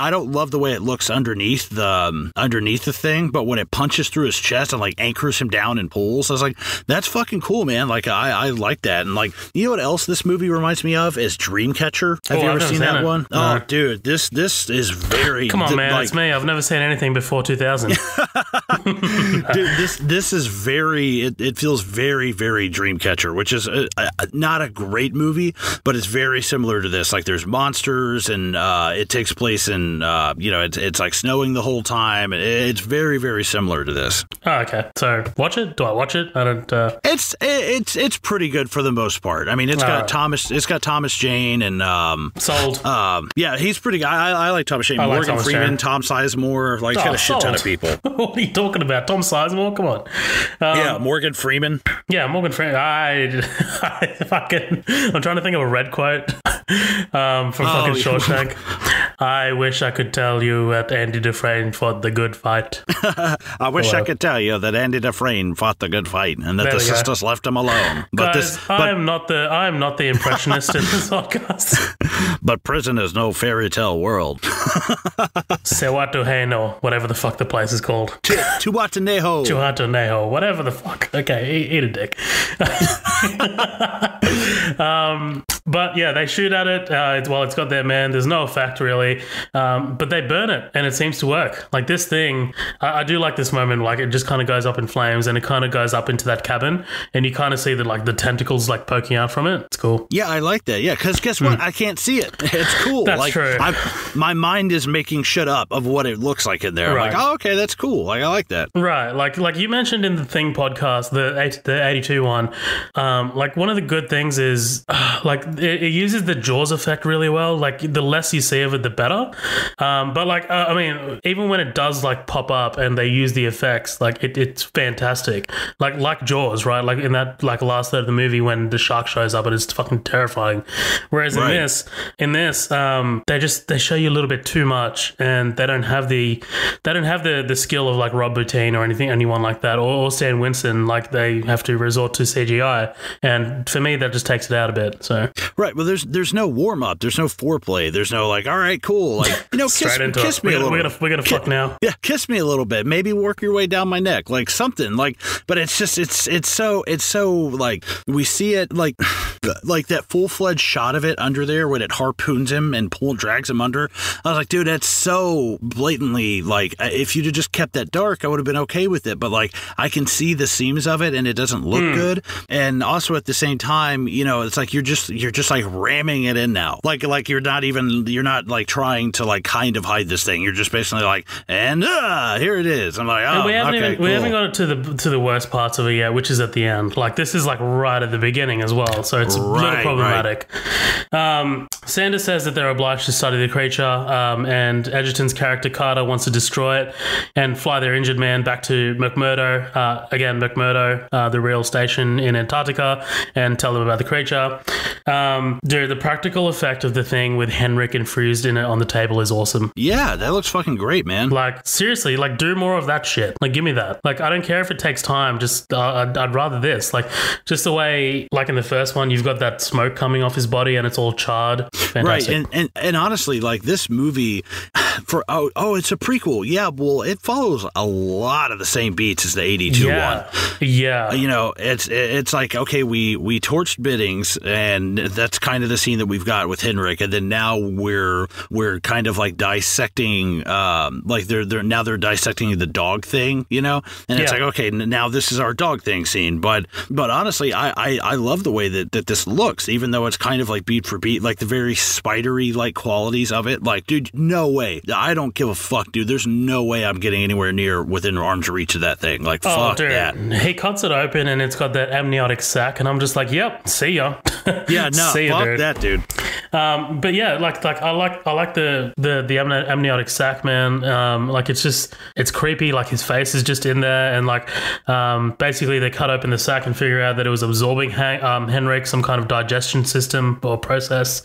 don't love the way it looks underneath the thing, but when it punches through his chest and like anchors him down and pulls, I was like, that's fucking cool, man. Like I like that. And like, you know what else this movie reminds me of is Dreamcatcher. Have you ever seen that one? No. Oh, dude, this is very. Come on, man, like, it's me. I've never seen anything before 2000. Dude, this is very. It feels very, very Dreamcatcher, which is not a great movie, but it's very similar to this. Like, there's monsters, and it takes place in it's like snowing the whole time. It's very, very similar to this. Oh, okay. So watch it. Do I watch it? I don't. It's pretty good for the most part. I mean, it's got Thomas Jane and sold. Yeah, he's pretty good. I like Thomas Jane. Morgan Freeman, Tom Sizemore. Like, it's got a shit ton of people. What are you talking about? Tom Sizemore? Come on. Yeah, Morgan Freeman. Yeah, Morgan Freeman. I'm trying to think of a red quote from fucking Shawshank. I wish I could tell you that Andy Dufresne fought the good fight. I wish I could tell you that Andy Dufresne fought the good fight and that the sisters left him alone. But guys, I am not the impressionist in this podcast. But prison is no fairy tale world. Sewatuheno, whatever the fuck the place is called. Tuatanejo. Tuatanejo, whatever the fuck. Okay, eat a dick. But yeah, they shoot at it. It's got their man. There's no effect really, but they burn it, and it seems to work. Like this thing, I do like this moment. Like it just kind of goes up in flames, and it kind of goes up into that cabin, and you kind of see that like the tentacles like poking out from it. It's cool. Yeah, I like that. Yeah, because guess what? I can't see it. It's cool. That's true. My mind is making shit up of what it looks like in there. Right. I'm like, oh, okay, that's cool. Like I like that. Right. Like you mentioned in the Thing podcast, the 82 one. Like one of the good things is like it uses the Jaws effect really well. Like the less you see of it, the better. But like I mean, even when it does like pop up and they use the effects, like it's fantastic. Like Jaws, right? Like in that like last third of the movie when the shark shows up, and it's fucking terrifying. Whereas in this, they show you a little bit too much, and they don't have the skill of like Rob Bottin or anyone like that, or Stan Winston. Like they have to resort to CGI, and for me that just takes it out a bit. So right, well, there's no warm up, there's no foreplay, there's no like, all right, cool, like kiss me a little. We're gonna fuck now. Yeah, kiss me a little bit, maybe work your way down my neck, like something like. But it's just it's so like we see it like that full-fledged shot of it under there when it harpoons him and drags him under. I was like, dude, that's so blatantly like, if you'd have just kept that dark, I would have been okay with it. But like, I can see the seams of it, and it doesn't look good. And also at the same time, it's like you're just like ramming it in now. Like you're not like trying to like kind of hide this thing. You're just basically like, and here it is. I'm like, oh, we haven't cool. We haven't got to the worst parts of it yet, which is at the end. Like this is like right at the beginning as well, so it's a little problematic. Right. Sanders says that they're obliged to study the creature, and Edgerton's character Carter wants to destroy it and fly their injured man back to McMurdo, the real station in Antarctica, and tell them about the creature. Dude, the practical effect of the thing with Henrik infused in it on the table is awesome. Yeah, that looks fucking great, man. Like seriously, like do more of that shit. Like give me that. Like I don't care if it takes time. Just I'd rather this. Like just the way, like in the first one, you've got that smoke coming off his body and it's all charred. Fantastic. Right, and honestly, like this movie, it's a prequel. Yeah, well, it follows a lot of the same beats as the 82 one. Yeah, it's like, okay, we torched Biddings, and that's kind of the scene that we've got with Henrik, and then now we're kind of like dissecting, like they're dissecting the dog thing, and it's like, okay, now this is our dog thing scene, but honestly, I love the way that this looks, even though it's kind of like beat for beat, like the very spidery like qualities of it. Like, dude, no way. I don't give a fuck, dude. There's no way I'm getting anywhere near within arm's reach of that thing. Like, fuck that. He cuts it open and it's got that amniotic sac, and I'm just like, yep, see ya. Yeah, no, see ya, fuck dude. That, dude. But yeah, like I like the amniotic sac, man. Like it's creepy. Like his face is just in there, and like basically they cut open the sac and figure out that it was absorbing Henrik, some kind of digestion system or process.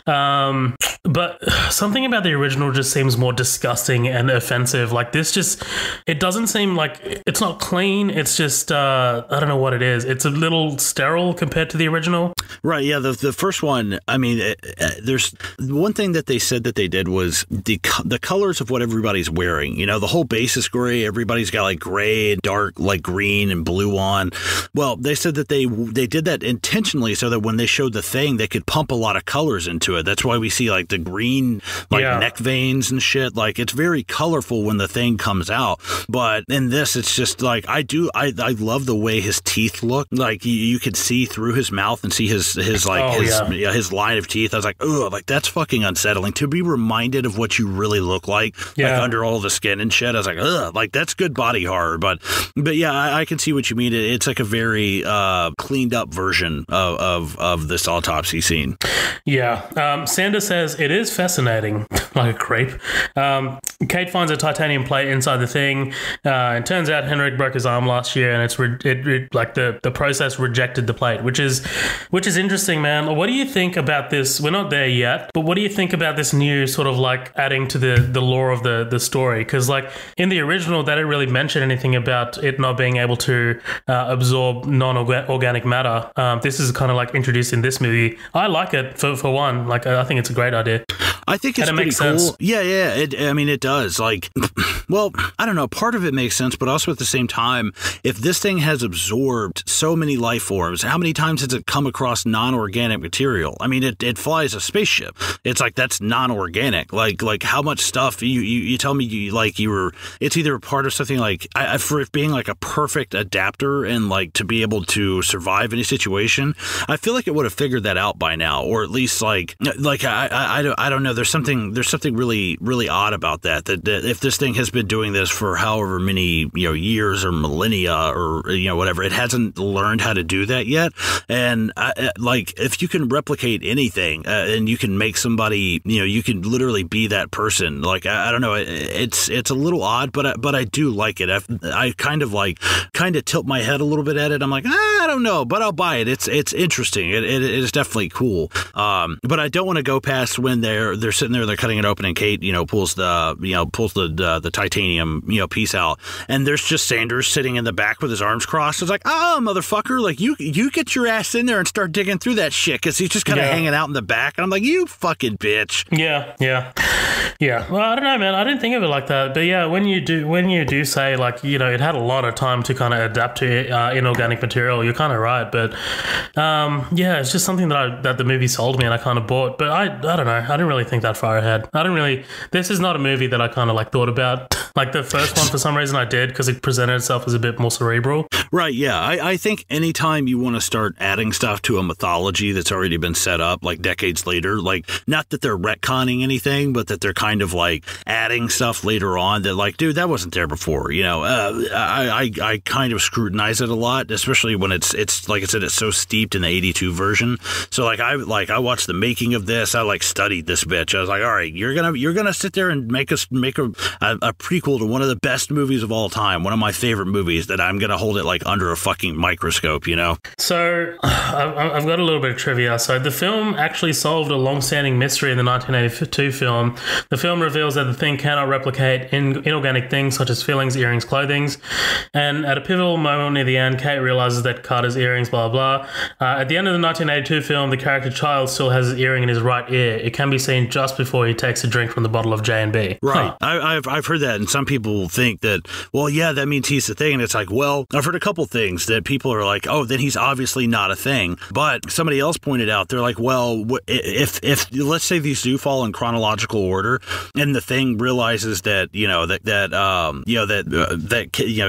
But something about the original just seems more disgusting and offensive. Like this just, it doesn't seem like, it's not clean. It's just, I don't know what it is. It's a little sterile compared to the original. Right, yeah, the first one, I mean, there's one thing that they said that they did was the colors of what everybody's wearing. You know, the whole base is gray. Everybody's got like gray, dark, like green and blue on. Well, they said that they did that intentionally so that when they showed the thing, they could pump a lot of colors into it. That's why we see like the green, like neck veins and shit. Like it's very colorful when the thing comes out. But in this, it's just like, I love the way his teeth look. Like you could see through his mouth and see his line of teeth. I was like, ugh, like that's fucking unsettling to be reminded of what you really look like under all the skin and shit. I was like, ugh, like that's good body horror. But yeah, I can see what you mean. It's like a very cleaned up version of this autopsy scene. Yeah. Sanders says it is fascinating, like a creep. Kate finds a titanium plate inside the thing. It turns out Henrik broke his arm last year, and it's like the process rejected the plate, which is interesting, man. What do you think about this? We're not there yet, but what do you think about this new sort of like adding to the lore of the story? Because like in the original, they didn't really mention anything about it not being able to absorb non-organic matter. This is kind of like introduced in this movie. I like it for one. Like I think it's a great idea. I think it's pretty cool. Sense. Yeah. It does. Like, well, I don't know. Part of it makes sense, but also at the same time, if this thing has absorbed so many life forms, how many times has it come across non-organic material? I mean, it flies a spaceship. It's like that's non-organic. Like how much stuff you tell me it's either a part of something like for it being like a perfect adapter and like to be able to survive any situation. I feel like it would have figured that out by now, or at least like I don't know. There's something really, really odd about that if this thing has been doing this for however many, years or millennia or, whatever, it hasn't learned how to do that yet. And like, if you can replicate anything and you can make somebody, you can literally be that person. Like, I don't know. It's a little odd, but I do like it. I kind of tilt my head a little bit at it. I'm like, I don't know, but I'll buy it. It's interesting. It is definitely cool. But I don't want to go past when they're sitting there, they're cutting it open, and Kate, pulls the titanium, piece out, and there's just Sanders sitting in the back with his arms crossed. It's like, oh, motherfucker, like you get your ass in there and start digging through that shit, because he's just kind of hanging out in the back, and I'm like, you fucking bitch. Yeah. Well, I don't know, man. I didn't think of it like that, but yeah, when you do say like, it had a lot of time to kind of adapt to inorganic material, you're kind of right, but it's just something that the movie sold me and I kind of bought, but I don't know. I didn't really think that far ahead. This is not a movie that I kind of like thought about. Like the first one, for some reason I did, because it presented itself as a bit more cerebral. Right, yeah. I think anytime you want to start adding stuff to a mythology that's already been set up, like decades later, like not that they're retconning anything, but that they're kind of like adding stuff later on that like, dude, that wasn't there before. I kind of scrutinize it a lot, especially when it's like I said, it's so steeped in the 82 version. So I watched the making of this. I like studied this bitch. I was like, all right, you're gonna sit there and make a prequel to one of the best movies of all time, one of my favorite movies, that I'm gonna hold it like under a fucking microscope, So I've got a little bit of trivia. So the film actually solved a long-standing mystery in the 1982 film. The film reveals that the thing cannot replicate inorganic things such as fillings, earrings, clothing, and at a pivotal moment near the end, Kate realizes that Carter's earrings, blah blah. At the end of the 1982 film, the character Child still has his earring in his right ear. It can be seen just before he takes a drink from the bottle of J&B. Right. Huh. I've heard that, and some people think that, well, yeah, that means he's the thing, and it's like, well, I've heard a couple things that people are like, oh, then he's obviously not a thing. But somebody else pointed out, they're like, well, if let's say these do fall in chronological order, and the thing realizes that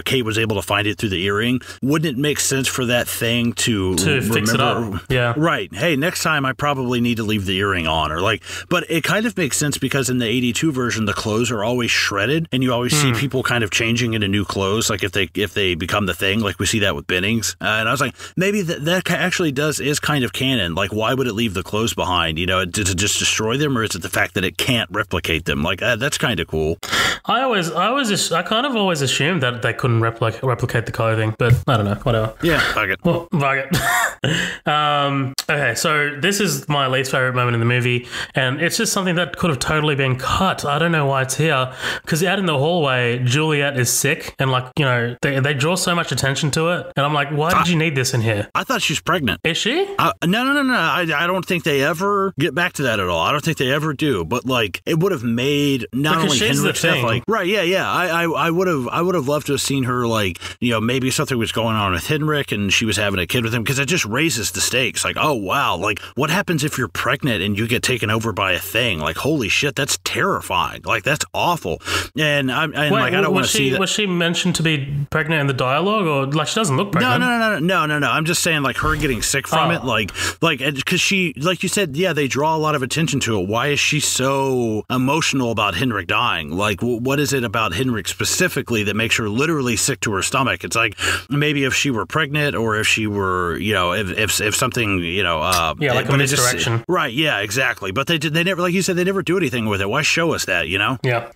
Kate was able to find it through the earring, wouldn't it make sense for that thing to fix it up? Yeah. Right. Hey, next time I probably need to leave the earring on, or like, but it kind of makes sense because in the 82 version, the clothes are always shredded, and you always see people kind of changing into new clothes, like if they become the thing, like we see that with Bennings. And I was like, maybe that actually is kind of canon. Like, why would it leave the clothes behind? To just destroy them, or is it the fact that it can't replicate them? Like, that's kind of cool. I kind of always assumed that they couldn't replicate the clothing, but I don't know, whatever. Yeah, fuck it. Well, fuck it. Okay, so this is my least favorite moment in the movie, and it's just something that could have totally been cut. I don't know why it's here, because out in the hallway, Juliet is sick, and like, you know, they draw so much attention to it, and I'm like, why did you need this in here? I thought she was pregnant. Is she? No. I don't think they ever get back to that at all. I don't think they ever do. But like, it would have made not because only Henrik stuff like right. Yeah. I would have loved to have seen her, like, you know, maybe something was going on with Henrik and she was having a kid with him, because it just raises the stakes. Like, oh wow, like what happens if you're pregnant and you get taken over by a thing? Like, holy shit, that's terrifying. Like, that's awful. And I don't want to see that. Was she mentioned to be pregnant in the dialogue, or like she doesn't look pregnant? No. I'm just saying, like, her getting sick from it, like because she, like you said, yeah, they draw a lot of attention to it. Why is she so emotional about Henrik dying? Like, what is it about Henrik specifically that makes her literally sick to her stomach? It's like, maybe if she were pregnant, or if she were, you know, if something, you know, like a misdirection. Right, yeah, exactly. But they never, like you said, they never do anything with it. Why show us that, you know? Yeah.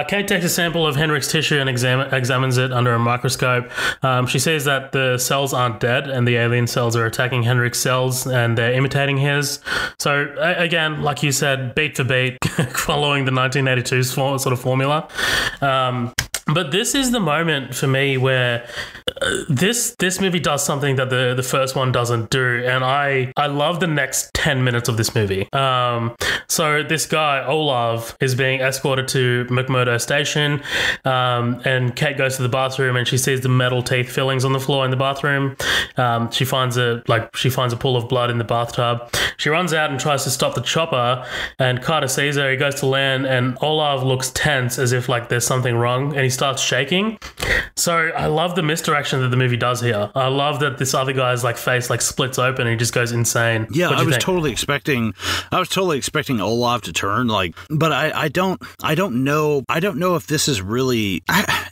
Kate takes a sample of Henrik's tissue and examines it under a microscope. She says that the cells aren't dead and the alien cells are attacking Henrik's cells and they're imitating his. So again, like you said, beat for beat, following the 1982 sort of formula. But this is the moment for me where this movie does something that the first one doesn't do, and I love the next 10 minutes of this movie. So this guy, Olav, is being escorted to McMurdo Station, and Kate goes to the bathroom and she sees the metal teeth fillings on the floor in the bathroom. She finds a pool of blood in the bathtub. She runs out and tries to stop the chopper, and Carter sees her. He goes to land, and Olav looks tense, as if like there's something wrong, and he starts shaking. So I love the misdirection that the movie does here. I love that this other guy's like face like splits open and he just goes insane. Yeah, I was totally expecting Olav to turn, like, but I don't know if this is really.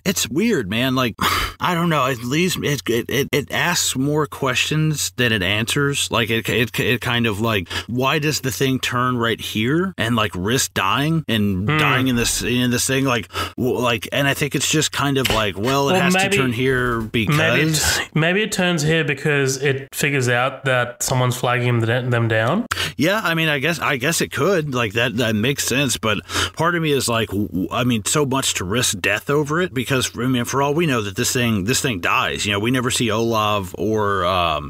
It's weird, man. Like, I don't know. At least it asks more questions than it answers. Like, it kind of like, why does the thing turn right here and like risk dying and dying in this thing? Like, and I think it's just kind of like, well, it has to turn here because maybe it turns here because it figures out that someone's flagging them down. Yeah, I mean, I guess it could, like, that makes sense, but part of me is like, I mean, so much to risk death over it, because I mean, for all we know that this thing dies. You know, we never see Olav or I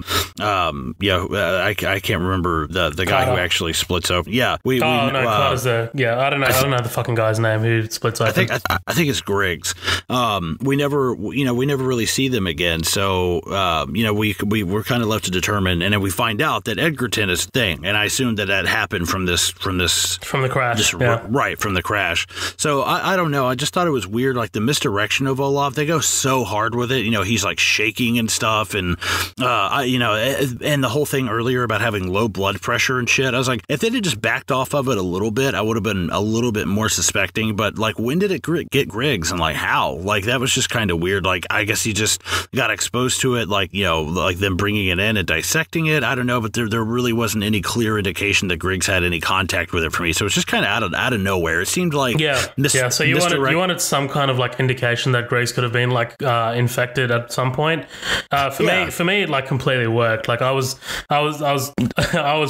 can't remember the guy who actually splits open. Yeah, Carter's I don't know the fucking guy's name who splits open. I think it's Griggs. We never really see them again. So, we're kind of left to determine, and then we find out that Edgerton is a thing. And I assume that happened from the crash. Right, from the crash. So I don't know. I just thought it was weird. Like, the misdirection of Olav, they go so hard with it. You know, he's like shaking and stuff. And, and the whole thing earlier about having low blood pressure and shit. I was like, if they had just backed off of it a little bit, I would have been a little bit more suspecting. But like, when did it get Griggs, and like how? Like, that was just kind of weird. Like, I guess he just got exposed to it, like, you know, like them bringing it in and dissecting it. I don't know, but there really wasn't any clear indication that Griggs had any contact with it for me. So it's just kind of out of nowhere. It seemed like So you wanted some kind of like indication that Griggs could have been like infected at some point. For me, it like completely worked. Like, I was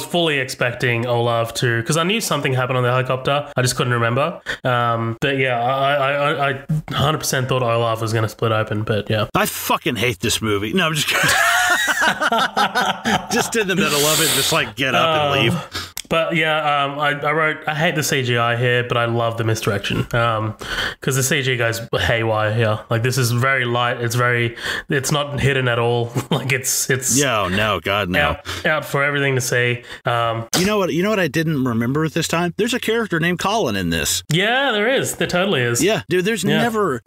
fully expecting Olav to, because I knew something happened on the helicopter. I just couldn't remember. But yeah, I 100% thought Olav was going to split open. But yeah, I fucking hate this movie. No, I'm just kidding. Just in the middle of it, just like get up and leave. But yeah, I wrote, I hate the CGI here, but I love the misdirection. Because the CG goes haywire here. Like, this is very light. It's not hidden at all. Like, it's no, God, no. Out for everything to see. You know what I didn't remember at this time? There's a character named Colin in this. Yeah, there is. There totally is. Yeah, dude, there's never,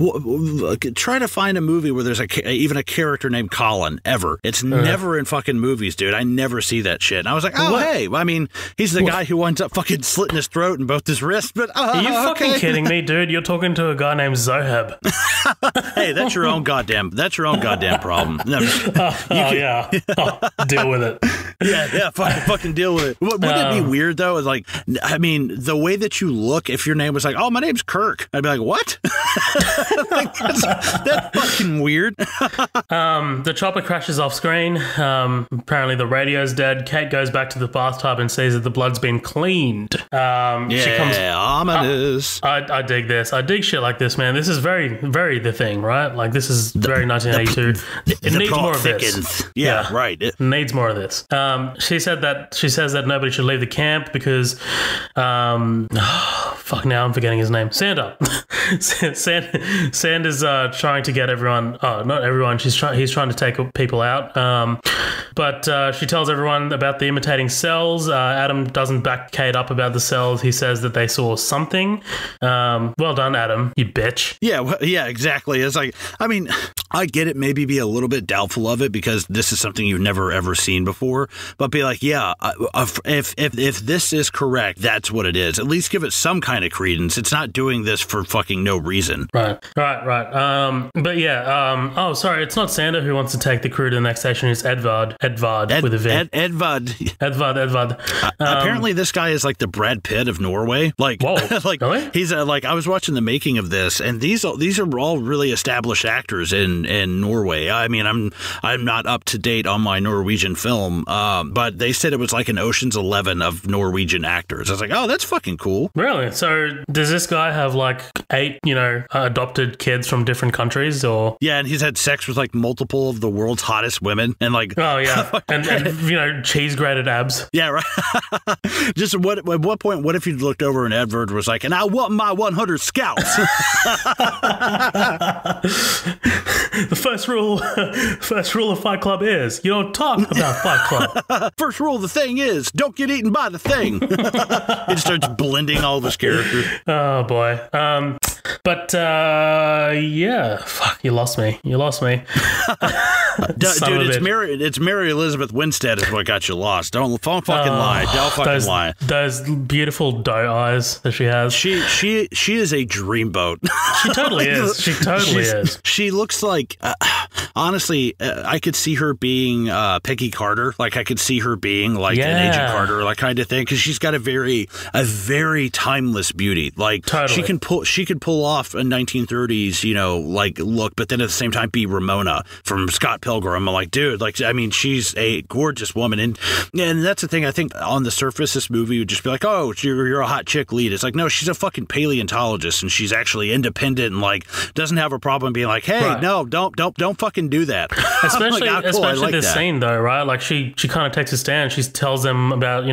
try to find a movie where there's even a character named Colin, ever. It's never in fucking movies, dude. I never see that shit. And I was like, hey, I mean, he's the guy who winds up fucking slitting his throat and both his wrists, but are you fucking kidding me, dude? You're talking to a guy named Zoheb. Hey, that's your own goddamn problem. No, yeah. Deal with it. Yeah, fucking deal with it. Wouldn't it be weird though? Is like, I mean, the way that you look, if your name was like, oh, my name's Kirk, I'd be like, what? Like, that's fucking weird. The chopper crashes off screen. Apparently the radio's dead. Kate goes back to the bathtub and sees that the blood's been cleaned. She comes, ominous. I dig this. I dig shit like this, man. This is very, very the thing, right? Like, this is very 1982. It needs more of this. Yeah, right. It needs more of this. She says that nobody should leave the camp because, fuck, now I'm forgetting his name. Sander. Sander's trying to get everyone. Oh, not everyone. He's trying to take people out. But she tells everyone about the imitating cells. Adam doesn't back Kate up about the cells. He says that they saw something. Well done, Adam, you bitch. Yeah, exactly. It's like, I mean, I get it. Maybe be a little bit doubtful of it because this is something you've never ever seen before. But be like, yeah, if this is correct, that's what it is. At least give it some kind of credence. It's not doing this for fucking no reason. Right. But yeah. Oh, sorry. It's not Sander who wants to take the crew to the next station. It's Edvard with a V. Edvard. Apparently, this guy is like the Brad Pitt of Norway. Like, whoa, like really? He's like, I was watching the making of this, and these are all really established actors in Norway. I mean, I'm not up to date on my Norwegian film, but they said it was like an Ocean's 11 of Norwegian actors. I was like, oh, that's fucking cool. Really? So does this guy have like 8, adopted kids from different countries, or? Yeah, and he's had sex with like multiple of the world's hottest women, and like, oh yeah, and cheese grated abs. Yeah, right. Just at what point? What if you looked over and Edward was like, and I want my 100 scouts. The first rule of Fight Club is you don't talk about Fight Club. First rule of the thing is don't get eaten by the thing. It starts blending all of his characters. Oh boy. Yeah. Fuck, you lost me. Dude, it's Mary Elizabeth Winstead is what got you lost. Don't fucking lie. Don't fucking lie. Those beautiful doe eyes that she has. She is a dreamboat. She totally is. She totally is. She looks like, honestly, I could see her being Peggy Carter. Like I could see her being like an Agent Carter, like kind of thing, because she's got a very timeless beauty. Like totally. She could pull off a 1930s, like look, but then at the same time be Ramona from Scott Pilgrim. I'm like, dude, like, I mean, she's a gorgeous woman, and that's the thing. I think on the surface, this movie would just be like, oh, you're a hot chick lead. It's like, no, she's a fucking paleontologist, and she's actually independent and like doesn't have a problem being like, hey, right. No, don't fucking do that. Especially, like, cool, especially this scene though, right? Like she kind of takes a stand. She tells them about,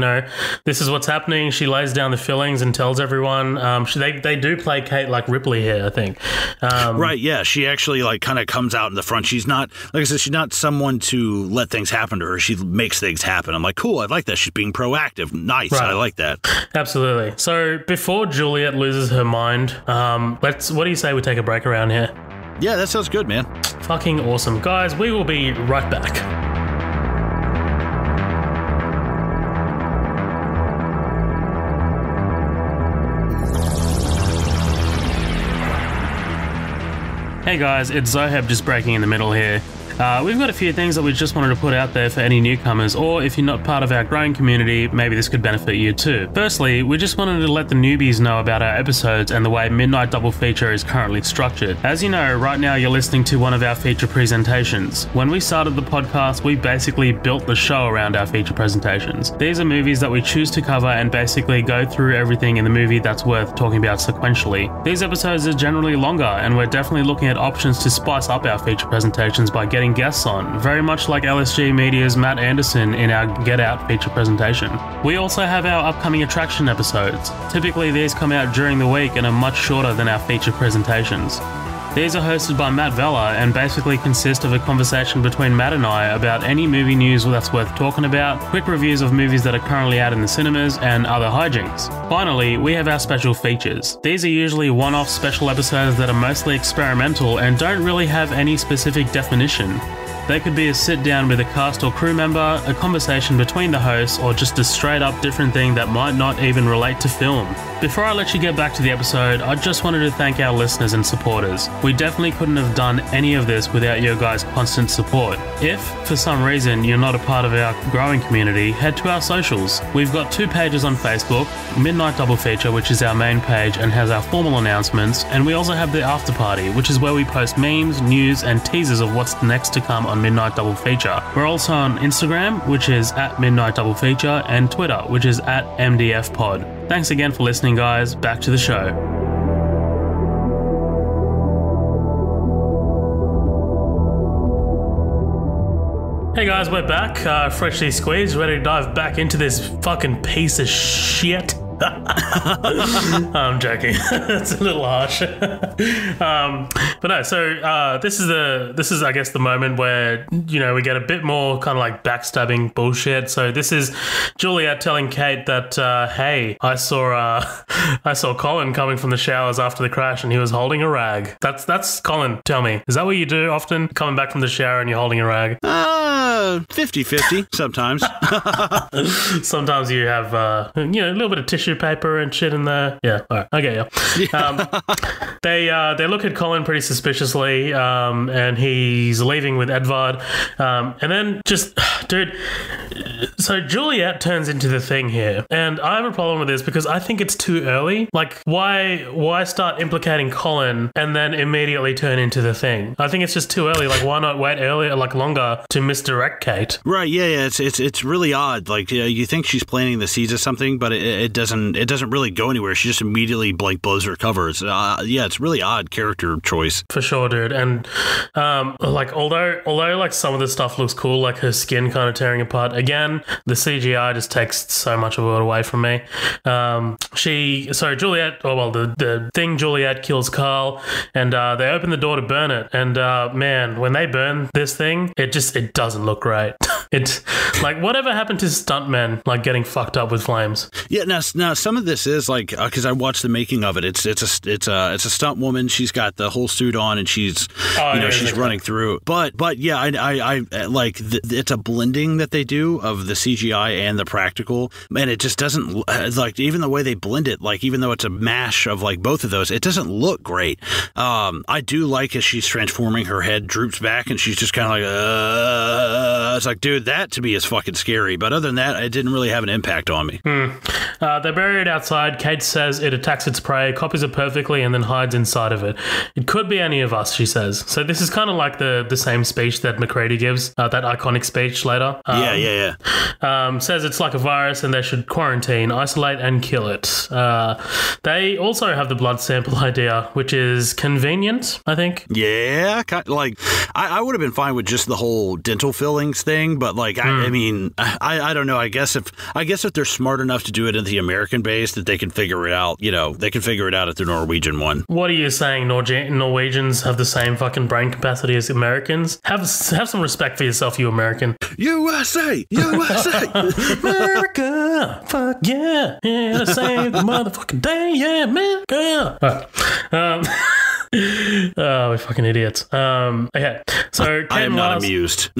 this is what's happening. She lays down the fillings and tells everyone. They do play Kate like Ripley here, I think. Right, yeah. She actually like kind of comes out in the front. She's not, like I said, she's not someone to let things happen to her. She makes things happen. I'm like, cool, I like that. She's being proactive. Nice, right. I like that. Absolutely. So before Juliet loses her mind, what do you say we take a break around here? Yeah, that sounds good, man. Fucking awesome. Guys, we will be right back. Hey guys, it's Zoheb just breaking in the middle here. We've got a few things that we just wanted to put out there for any newcomers, or if you're not part of our growing community, maybe this could benefit you too. Firstly, we just wanted to let the newbies know about our episodes and the way Midnight Double Feature is currently structured. As you know, right now you're listening to one of our feature presentations. When we started the podcast, we basically built the show around our feature presentations. These are movies that we choose to cover and basically go through everything in the movie that's worth talking about sequentially. These episodes are generally longer, and we're definitely looking at options to spice up our feature presentations by getting guests on, very much like LSG Media's Matt Anderson in our Get Out feature presentation. We also have our upcoming attraction episodes. Typically these come out during the week and are much shorter than our feature presentations. These are hosted by Matt Vella and basically consist of a conversation between Matt and I about any movie news that's worth talking about, quick reviews of movies that are currently out in the cinemas, and other hijinks. Finally, we have our special features. These are usually one-off special episodes that are mostly experimental and don't really have any specific definition. They could be a sit down with a cast or crew member, a conversation between the hosts, or just a straight up different thing that might not even relate to film. Before I let you get back to the episode, I just wanted to thank our listeners and supporters. We definitely couldn't have done any of this without your guys' constant support. If, for some reason, you're not a part of our growing community, head to our socials. We've got 2 pages on Facebook, Midnight Double Feature, which is our main page and has our formal announcements, and we also have the After Party, which is where we post memes, news, and teasers of what's next to come on Midnight Double Feature. We're also on Instagram, which is at Midnight Double Feature, and Twitter, which is at MDF Pod. Thanks again for listening, guys. Back to the show. Hey guys, we're back, freshly squeezed, ready to dive back into this fucking piece of shit. I'm joking. It's a little harsh. But no, so this is I guess the moment where, you know, we get a bit more kind of like backstabbing bullshit. So this is Juliet telling Kate that hey, I saw Colin coming from the showers after the crash and he was holding a rag. That's Colin. Tell me, is that what you do often? Coming back from the shower and you're holding a rag? 50-50 sometimes. Sometimes you have a little bit of tissue paper and shit in there. Yeah, all right, I get you. They look at Colin pretty suspiciously, and he's leaving with Edvard, and then just dude. So Juliet turns into the thing here, and I have a problem with this because I think it's too early. Like, why start implicating Colin and then immediately turn into the thing? I think it's just too early. Like, why not wait earlier, like longer, to misdirect Kate? Right? Yeah. It's really odd. Like, you think she's planting the seeds of something, but it doesn't really go anywhere. She just immediately like blows her covers. Yeah, it's really odd character choice for sure, dude. And like although like some of the stuff looks cool, like her skin kind of tearing apart. Again, the CGI just takes so much of it away from me. Juliet, the thing Juliet kills Carl, and they open the door to burn it. And man, when they burn this thing, it doesn't look great. It's like, whatever happened to stuntmen like getting fucked up with flames? Yeah, now some of this is like, because I watched the making of it. It's a stunt woman. She's got the whole suit on and she's she's running through. But yeah, I like it's a blending that they do of the CGI and the practical, and it just doesn't like, even the way they blend it, like even though it's a mash of like both of those, it doesn't look great. I do like as she's transforming, her head droops back and she's just kind of like it's like, dude, that to me is fucking scary. But other than that, it didn't really have an impact on me. They bury it outside. Kate says it attacks its prey, copies it perfectly, and then hides inside of it. It could be any of us, she says. So this is kind of like the same speech that McCready gives, that iconic speech later. Yeah. Says it's like a virus and they should quarantine, isolate, and kill it. They also have the blood sample idea, which is convenient, I think. Yeah, like I would have been fine with just the whole dental fillings thing, but like I mean, I don't know. I guess if they're smart enough to do it in the American base, that they can figure it out. You know, they can figure it out at the Norwegian one. What are you saying? Norwegians have the same fucking brain capacity as Americans? Have some respect for yourself, you American. USA. America, fuck yeah, save the motherfucking day, yeah, America. Oh, we're fucking idiots. Okay, so I am not amused.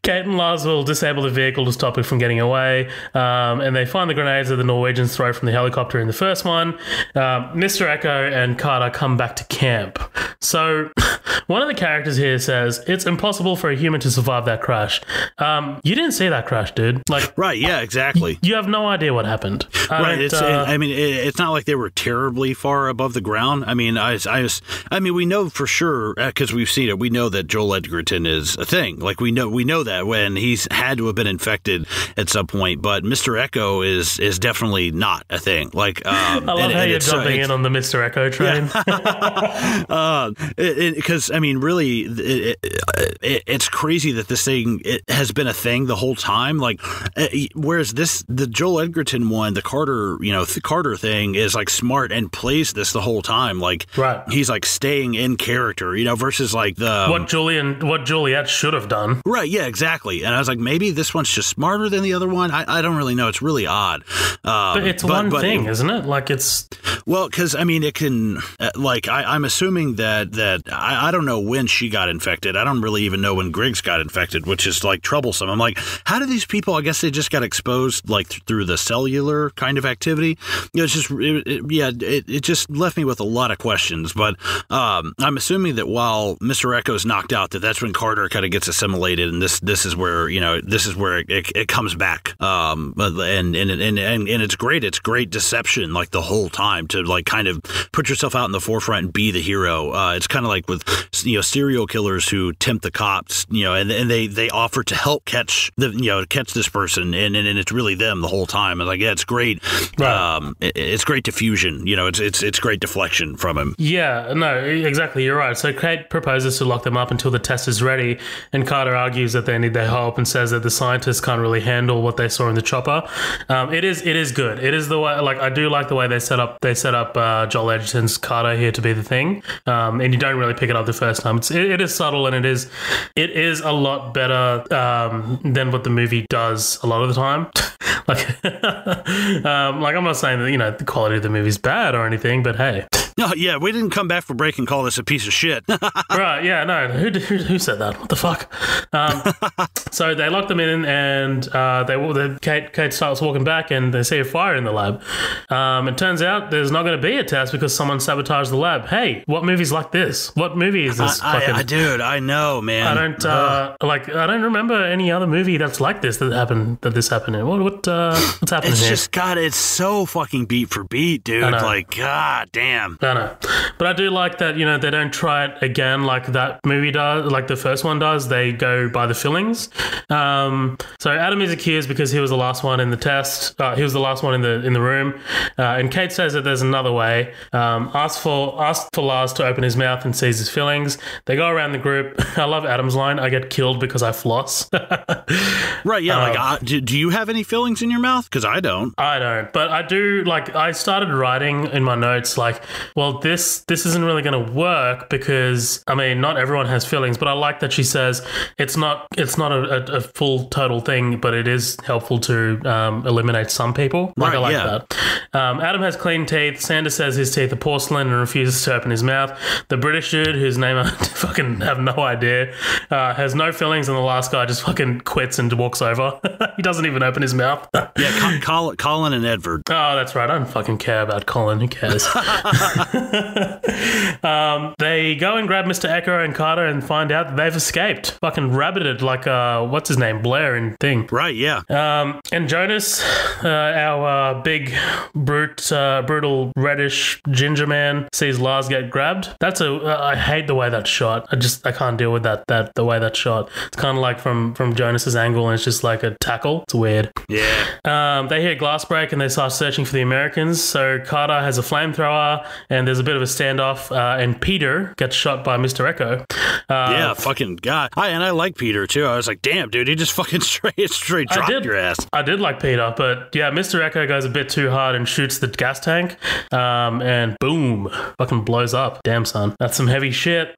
Kate and Lars will disable the vehicle to stop it from getting away, and they find the grenades that the Norwegians throw from the helicopter in the first one. Mr. Echo and Carter come back to camp. So one of the characters here says it's impossible for a human to survive that crash. You didn't see that crash, dude. Like, right? Yeah, exactly. You have no idea what happened. Right. It's not like they were terribly far above the ground. I mean, we know for sure, because we've seen it. We know that Joel Edgerton is a thing. Like, we know that when he's had to have been infected at some point. But Mr. Echo is definitely not a thing. Like, I love how you're jumping in on the Mr. Echo train. Because I mean, really, it's crazy that this thing has been a thing the whole time. Like, whereas the Joel Edgerton one, the Carter thing is like smart and plays this the whole time. Like, right. He's like staying in character, versus like what Juliet should have done. Right. Yeah, exactly. And I was like, maybe this one's just smarter than the other one. I don't really know. It's really odd. But it's one thing, isn't it? Like, it's... Well, because, I mean, it can... I'm assuming that I don't don't know when she got infected. I don't really even know when Griggs got infected, which is like troublesome. I'm like, how do these people, I guess they just got exposed like through the cellular kind of activity. It's just, it just left me with a lot of questions. But I'm assuming that while Mr. Echo's knocked out, that's when Carter kind of gets assimilated, and this is where it comes back. And it's great. It's great deception like the whole time to like kind of put yourself out in the forefront and be the hero. It's kind of like with serial killers who tempt the cops, and they offer to help catch this person, and it's really them the whole time. And like, yeah, it's great. Right. It's great diffusion. It's great deflection from him. Yeah, no, exactly. You're right. So Kate proposes to lock them up until the test is ready, and Carter argues that they need their help and says that the scientists can't really handle what they saw in the chopper. It is good. It is the way. Like, I do like the way they set up Joel Edgerton's Carter here to be the thing, and you don't really pick it up the first time. It is subtle, and it is a lot better than what the movie does a lot of the time. Like I'm not saying that the quality of the movie is bad or anything, but hey. No, yeah, we didn't come back for break and call this a piece of shit. Right, yeah, no, who said that? What the fuck? So they lock them in, and Kate starts walking back, and they see a fire in the lab. It turns out there's not going to be a test because someone sabotaged the lab. Hey, what movie's like this? What movie is this? Dude, I know, man. I don't remember any other movie that's like this that this happened in. What's happening here? It's just, it's so fucking beat for beat, dude. Like, god damn. I know. But I do like that, they don't try it again like that movie does, like the first one does. They go by the fillings. So Adam is accused because he was the last one in the test. He was the last one in the room. And Kate says that there's another way. Ask for Lars to open his mouth and sees his fillings. They go around the group. I love Adam's line, "I get killed because I floss." Right, yeah. Do you have any fillings in your mouth? Because I don't. I don't. But I do, I started writing in my notes, well, this isn't really going to work because, not everyone has fillings, but I like that she says it's not a full total thing, but it is helpful to eliminate some people. I like that. Adam has clean teeth. Sanders says his teeth are porcelain and refuses to open his mouth. The British dude, whose name I fucking have no idea, has no fillings, and the last guy just fucking quits and walks over. He doesn't even open his mouth. Yeah, Colin and Edward. Oh, that's right. I don't fucking care about Colin. Who cares? They go and grab Mr. Echo and Carter and find out that they've escaped. Fucking rabbited like what's his name, Blair and thing. Right, yeah. And Jonas, our big brutal reddish ginger man, sees Lars get grabbed. I hate the way that's shot. I can't deal with the way that's shot. It's kind of like from Jonas's angle, and it's just like a tackle. It's weird. Yeah. They hear glass break and they start searching for the Americans. So Carter has a flamethrower, and there's a bit of a standoff, and Peter gets shot by Mr. Echo. Yeah, fucking God. I like Peter too. I was like, damn, dude, he just fucking straight dropped your ass. I did like Peter, but yeah, Mr. Echo goes a bit too hard and shoots the gas tank, and boom, fucking blows up. Damn, son. That's some heavy shit.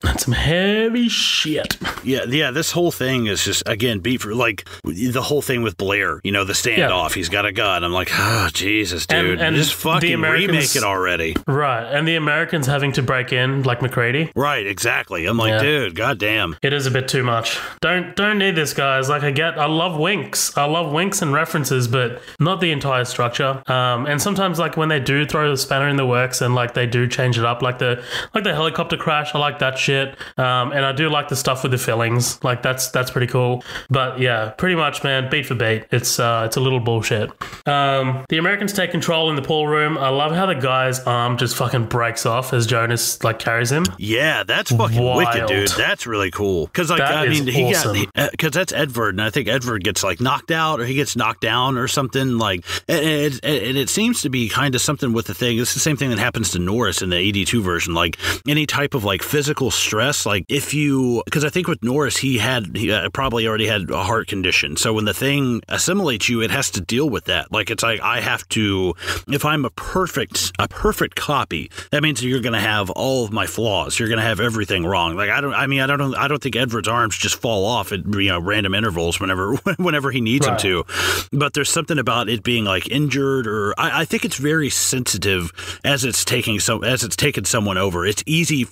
Yeah, this whole thing is just, again, beat for, the whole thing with Blair, the standoff. He's got a gun. I'm like, oh, Jesus, dude. And just fucking remake it already. Right, and the Americans having to break in like McCready. Right, exactly. I'm like, dude, goddamn. It is a bit too much. Don't need this, guys. I love winks. I love winks and references, but not the entire structure. And sometimes, when they do throw the spanner in the works and they do change it up, like the helicopter crash, I like that shit. And I do like the stuff with the fillings. That's pretty cool. But yeah, pretty much, man, beat for beat. It's a little bullshit. The Americans take control in the pool room. I love how the guy's arm just fucking breaks off as Jonas carries him. Yeah, that's fucking wicked, dude. That's really cool. Because awesome. Because that's Edward, and I think Edward gets knocked out, or he gets knocked down or something. And it seems to be kind of something with the thing. It's the same thing that happens to Norris in the 82 version. Any type of physical stress, because I think with Norris he probably already had a heart condition. So when the thing assimilates you, it has to deal with that. I have to. If I'm a perfect copy, that means you're going to have all of my flaws. You're going to have everything wrong. I don't think Edward's arms just fall off at random intervals whenever he needs them to. But there's something about it being injured, or I think it's very sensitive as it's taken someone over. It's easy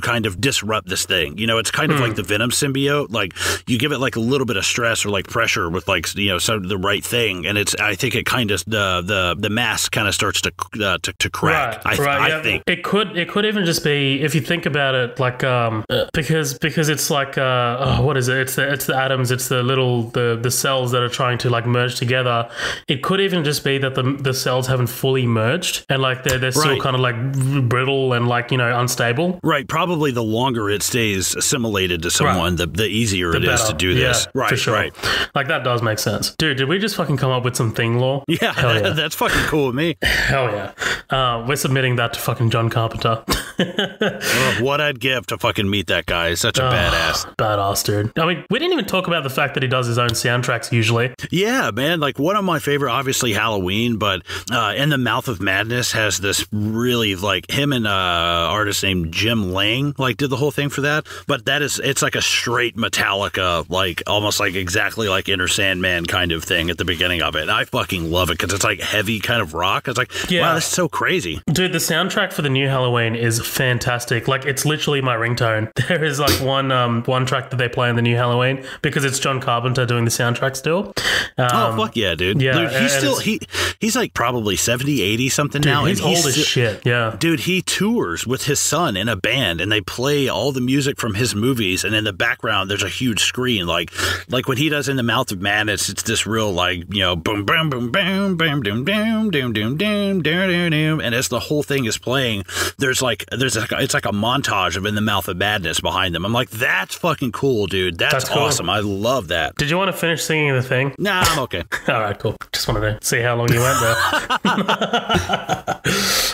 to kind of disrupt this thing. You know, it's kind of like the Venom symbiote. Like, you give it like a little bit of stress or like pressure with like, you know, some the right thing, and I think it kind of the mask kind of starts to crack. I think it could even just be, if you think about it, like because it's like what is it? It's the atoms, it's the cells that are trying to like merge together. It could even just be that the cells haven't fully merged, and like they're still kind of like brittle and like, you know, unstable. Right. Probably the longer it stays assimilated to someone, the easier it is to do this. Yeah, for sure. Right. Like, that does make sense. Dude, did we just fucking come up with some thing lore? Yeah, that's fucking cool with me. Hell yeah. We're submitting that to fucking John Carpenter. What I'd give to fucking meet that guy. He's such a badass. Badass, dude. I mean, we didn't even talk about the fact that he does his own soundtracks usually. Yeah, man. Like, one of my favorite, obviously Halloween, but In the Mouth of Madness has this really, like, him and artist named Jim Lang, like, did the whole thing for that. But it's like a straight Metallica, like, almost like exactly like Enter Sandman kind of thing at the beginning of it. And I fucking love it because it's like heavy kind of rock. It's like, wow, that's so crazy. Dude, the soundtrack for the new Halloween is fantastic. Like, it's literally my ringtone. There is like one track that they play in the new Halloween because it's John Carpenter doing the soundtrack still. Oh, fuck yeah, dude. Yeah, dude, he's like probably 70, 80 something now. He's old as shit. Yeah. Dude, he tours with his son in a band and they play all the music from his movies, and in the background there's a huge screen. Like when he does In the Mouth of Madness, it's this real, like, you know, boom boom boom boom boom doom doom doom doom doom doom doom, and as the whole thing is playing, it's like a montage of In the Mouth of Madness behind them. I'm like, that's fucking cool, dude. That's cool. Awesome. I love that. Did you want to finish singing the thing? Nah, I'm okay. All right, cool. Just wanted to see how long you went there.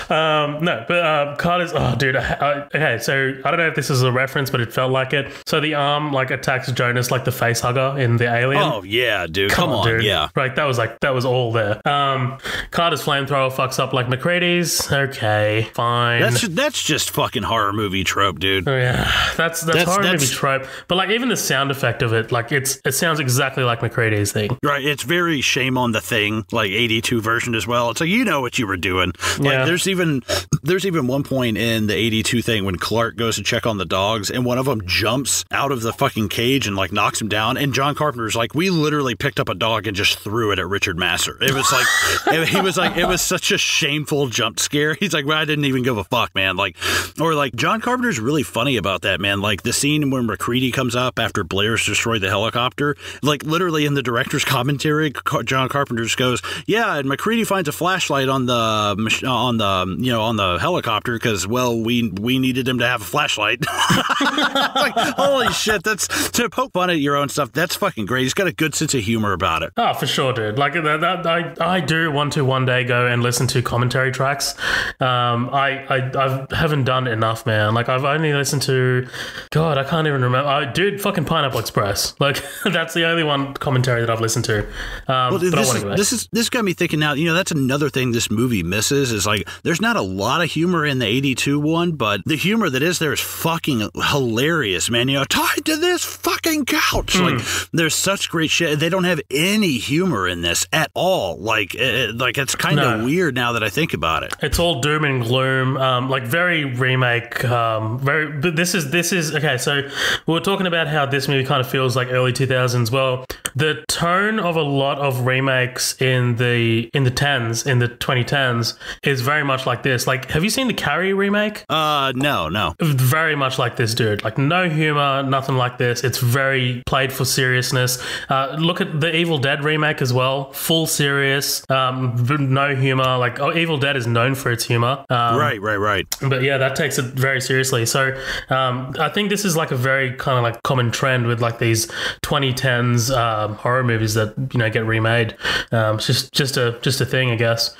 No, but Carter's... Oh, dude. Okay, so I don't know if this is a reference, but it felt like it. So the arm, like, attacks Jonas like the face hugger in The Alien. Oh, yeah, dude. Come on, dude. Yeah. Right, that was all there. Carter's flamethrower fucks up like McCready's. Okay, fine. That's just fucking horror movie trope, dude. Oh, yeah. That's horror movie trope. But, like, even the sound effect of it, like, it sounds exactly like McCready's thing. Right, it's very Shame on the Thing, like 82 version as well. It's like, you know what you were doing. Like, there's even one point in the 82 thing when Clark goes to check on the dogs and one of them jumps out of the fucking cage and like knocks him down, and John Carpenter's like, we literally picked up a dog and just threw it at Richard Masur. It was like he was like, it was such a shameful jump scare. He's like, well, I didn't even give a fuck, man. Like, or like, John Carpenter's really funny about that, man. Like, the scene when McCready comes up after Blair's destroyed the helicopter, like, literally in the director's commentary, John Carpenter just goes, yeah, and McCready finds a flashlight on the helicopter because, well, we needed him to have a flashlight. Like, holy shit, that's to poke fun at your own stuff. That's fucking great. He's got a good sense of humor about it. Oh, for sure, dude. Like, I do want to one day go and listen to commentary tracks. I haven't done enough, man. Like, I've only listened to, God, I can't even remember. Dude, fucking Pineapple Express. Like, that's the only one commentary that I've listened to. Well, this got me thinking now, you know, that's another thing this movie misses is, like, there's not a lot of humor in the 82 one, but the humor that is there is fucking hilarious, man. You know, tied to this fucking couch. Like, there's such great shit. They don't have any humor in this at all. Like, it's kind of weird now that I think about it. It's all doom and gloom, like very remake, but this is okay. So we were talking about how this movie kind of feels like early 2000s. Well, the tone of a lot of remakes in the 2010s is very much like this. Like, have you seen the Carrie remake? No. Very much like this, dude. Like, no humor, nothing like this. It's very played for seriousness. Look at the Evil Dead remake as well. Full serious, no humor. Like, Evil Dead is known for its humor. Right. But yeah, that takes it very seriously. So I think this is like a very kind of like common trend with like these 2010s horror movies that, you know, get remade. It's just a thing, I guess.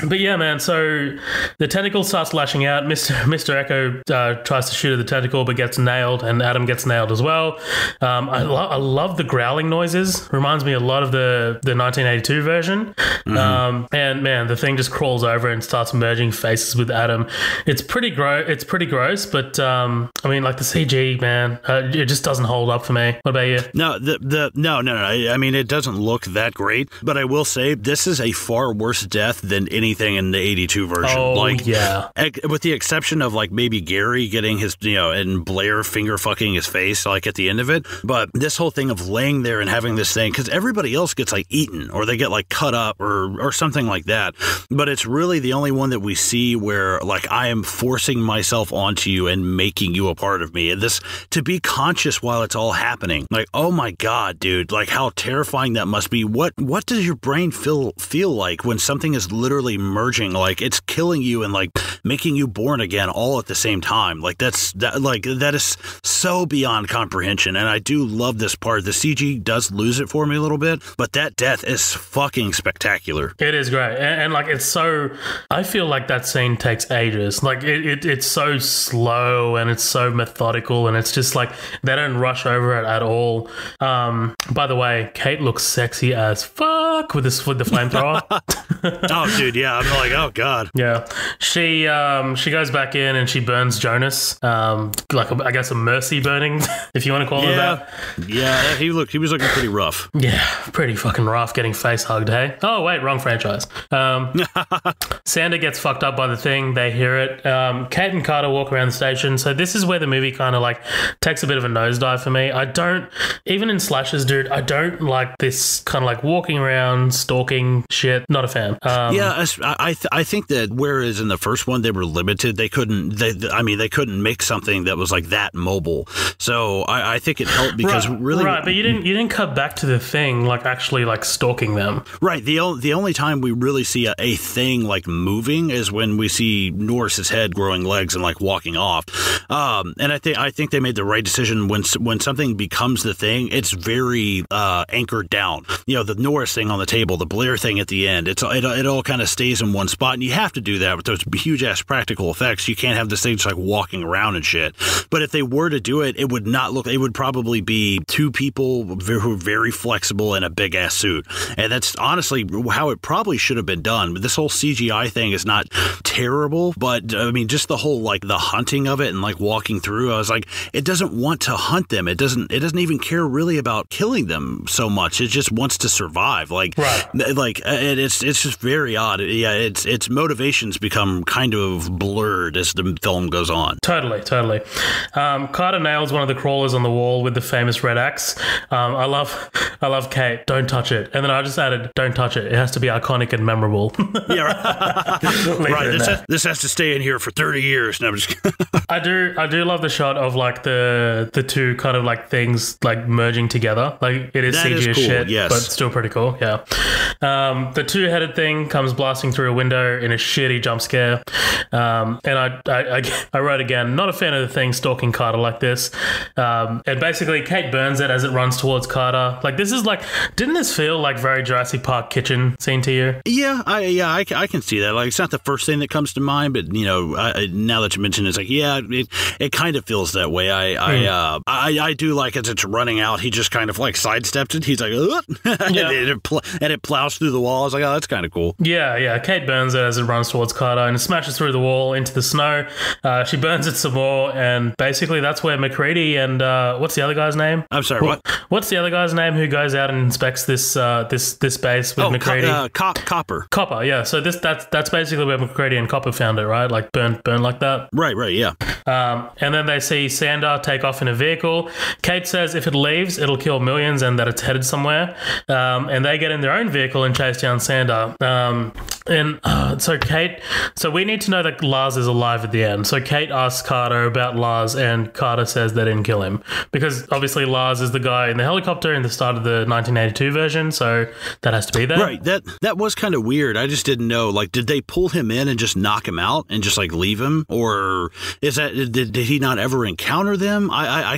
But yeah, man, so the tentacle starts lashing out. Mr. Echo tries to shoot at the tentacle but gets nailed, and Adam gets nailed as well. I love the growling noises. Reminds me a lot of the 1982 version. And man, the thing just crawls over and starts merging faces with Adam. It's pretty gross, but I mean, like, the CG, man, it just doesn't hold up for me. What about you? No, No. I mean, it doesn't look that great, but I will say this is a far worse death than anything in the 82 version. Oh, like, yeah. With the exception of like maybe Gary getting his, and Blair finger fucking his face like at the end of it. But this whole thing of laying there and having this thing, because everybody else gets like eaten or they get like cut up or something like that. But it's really the only one that we see where like I am forcing myself onto you and making you a part of me. And this to be conscious while it's all happening. Like, oh my God, dude, like how terrifying that must be. What does your brain feel like when something is literally merging, like it's killing you and like making you born again all at the same time? Like that is so beyond comprehension. And I do love this part. The CG does lose it for me a little bit, but that death is fucking spectacular. It is great. And like it's so, I feel like that scene takes ages. Like it's so slow and it's so methodical and it's just like they don't rush over it at all. By the way, Kate looks sexy as fuck with the flamethrower. Oh, dude, yeah. I'm like, oh God. Yeah. She goes back in and she burns Jonas. Like I guess a mercy burning, if you want to call it that. Yeah, he was looking pretty rough. Yeah, pretty fucking rough getting face hugged, hey? Oh, wait, wrong franchise. Sander gets fucked up by the thing. They hear it. Kate and Carter walk around the station. So this is where the movie kind of like takes a bit of a nosedive for me. I don't, even in slashers, dude, I don't like this kind of like walking around, stalking shit. Not a fan. I think that whereas in the first one they were limited, they couldn't make something that was like that mobile. So I think it helped because right, but you didn't cut back to the thing like actually like stalking them. Right. The only time we really see a thing like moving is when we see Norris's head growing legs and like walking off. And I think they made the right decision when something becomes the thing. It's very anchored down. The Norris thing on the table, the Blair thing at the end. It all kind of stays in one spot, and you have to do that with those huge ass practical effects. You can't have this thing just like walking around and shit. But if they were to do it, it would not look. It would probably be two people who are very flexible in a big ass suit, and that's honestly how it probably should have been done. But this whole CGI thing is not terrible, but I mean, just the whole like the hunting of it and like walking through. I was like, it doesn't want to hunt them. It doesn't even care really about killing them so much. It just wants to survive. Like, right. Like it's just very odd. Yeah, its motivations become kind of blurred as the film goes on. Totally. Carter nails one of the crawlers on the wall with the famous red axe. I love Kate. Don't touch it. And then I just added, don't touch it. It has to be iconic and memorable. Yeah, right. Right. This has to stay in here for 30 years. No, I'm just I do love the shot of like the two kind of like things like merging together. Like it is that CG is as cool, shit, yes. but still pretty cool. Yeah. The two-headed thing comes blasting through a window in a shitty jump scare. And I wrote again, not a fan of the thing stalking Carter like this. And basically Kate burns it as it runs towards Carter. Like this is like, didn't this feel like very Jurassic Park kitchen scene to you? Yeah, I can see that. Like it's not the first thing that comes to mind, but now that you mention it, it's like, yeah, it kind of feels that way. I do like as it's running out, he just kind of like sidesteps it. He's like, yeah. and it plows through the wall. I was like, oh, that's kind of cool. Yeah. Kate burns it as it runs towards Carter and it smashes through the wall into the snow. She burns it some more, and basically that's where McCready and what's the other guy's name? I'm sorry, what? What's the other guy's name who goes out and inspects this base with McCready? Copper. Copper, yeah. So that's basically where McCready and Copper found it, right? Like burn like that. Right, yeah. And then they see Sander take off in a vehicle. Kate says if it leaves, it'll kill millions and that it's headed somewhere. And they get in their own vehicle and chase down Sander. So we need to know that Lars is alive at the end. So Kate asks Carter about Lars, and Carter says they didn't kill him because obviously Lars is the guy in the helicopter in the start of the 1982 version, so that has to be there. Right. That was kind of weird. I just didn't know. Like, did they pull him in and just knock him out and just like leave him, or did he not ever encounter them? I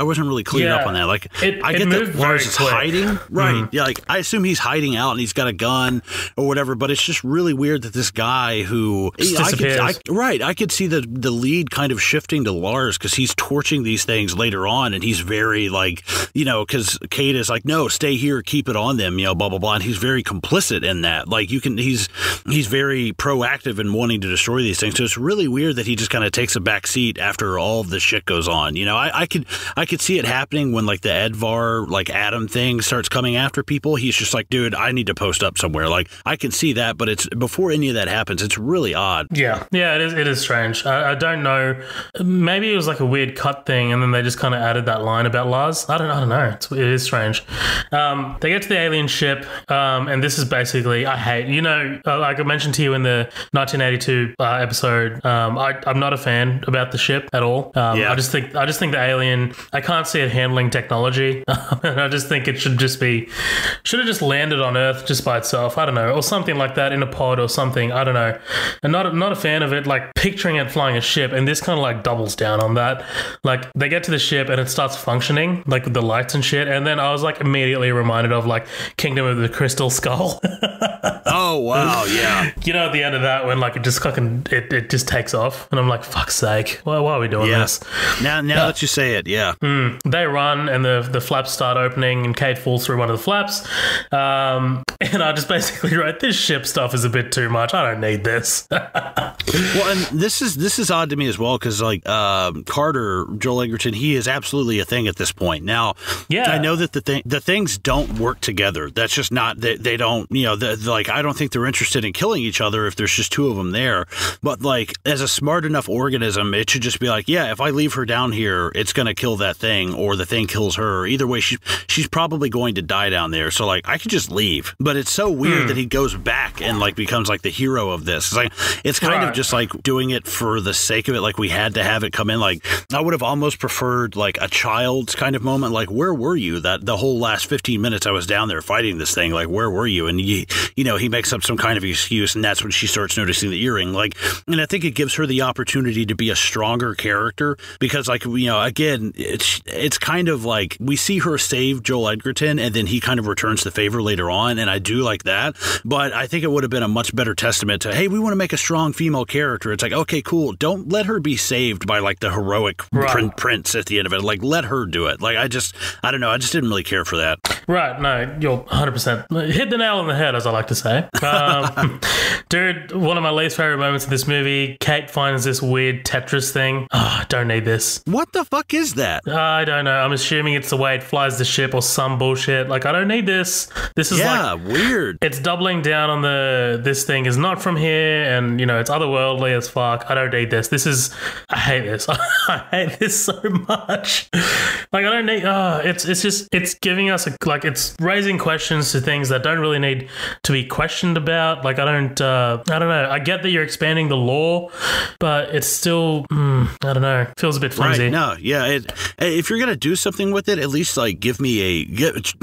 wasn't really cleared up on that. Like, I get that Lars is hiding. Right. Mm-hmm. Yeah. Like, I assume he's hiding out and he's got a gun or whatever. But it's just really weird that this guy who I could see the lead kind of shifting to Lars because he's torching these things later on, and he's very like, because Kate is like, no, stay here, keep it on them, blah blah blah, and he's very complicit in that. Like he's very proactive in wanting to destroy these things. So it's really weird that he just kind of takes a back seat after all of this shit goes on. I could see it happening when like the Edvar, like Adam thing starts coming after people, he's just like, dude, I need to post up somewhere. Like, I can see that, but it's before any of that happens, it's really odd. Yeah, it is strange. I don't know. Maybe it was like a weird cut thing, and then they just kind of added that line about Lars. I don't know. It is strange. They get to the alien ship, and this is basically, I hate, like I mentioned to you in the 1982 episode, I'm not a fan about the ship at all. I just think the alien, I can't see it handling technology. And I just think it should have just landed on Earth just by itself. I don't know, or something like that in a pod or something. I don't know. And not a fan of it, like picturing it flying a ship, and this kind of like doubles down on that. Like they get to the ship and it starts functioning, like with the lights and shit, and then I was like immediately reminded of like Kingdom of the Crystal Skull. Oh wow, yeah. At the end of that when like it just it just takes off, and I'm like, fuck's sake, why are we doing this? Now that you say it, yeah. They run and the flaps start opening, and Kate falls through one of the flaps. And I just basically wrote, this ship stuff is a bit too much. I don't need this. Well, and this is odd to me as well, because like Carter, Joel Edgerton, he is absolutely a thing at this point. Now, I know that the things don't work together. That's just not, they don't, like, I don't think they're interested in killing each other if there's just two of them there. But like, as a smart enough organism, it should just be like, yeah, if I leave her down here, it's going to kill that thing, or the thing kills her. Either way, she's probably going to die down there. So like, I could just leave. But it's so weird that he goes back and like becomes like the hero of this. It's like, it's kind of just like doing it for the sake of it. Like, we had to have it come in. Like, I would have almost preferred like a child's kind of moment. Like, where were you that the whole last 15 minutes I was down there fighting this thing? Like, where were you? And he makes up some kind of excuse, and that's when she starts noticing the earring. Like, and I think it gives her the opportunity to be a stronger character, because like, again, it's kind of like we see her save Joel Edgerton, and then he kind of returns the favor later on, and I do like that. But I think it would have been a much better testament to, hey, we want to make a strong female character. It's like, okay, cool. Don't let her be saved by like the heroic prince at the end of it. Like, let her do it. Like, I don't know. I just didn't really care for that. Right. No, you're 100% hit the nail on the head, as I like to say. Dude, one of my least favorite moments of this movie, Kate finds this weird Tetris thing. Oh, don't need this. What the fuck is that? I don't know. I'm assuming it's the way it flies the ship or some bullshit. Like, I don't need this. This is like weird. It's doubling down on this thing is not from here, and it's otherworldly as fuck. I don't need this. I hate this. I hate this so much. Like, I don't need. It's giving us it's raising questions to things that don't really need to be questioned about. Like, I don't know. I get that you're expanding the lore, but it's still, I don't know. It feels a bit flimsy. Right. No. Yeah. If you're gonna do something with it, at least like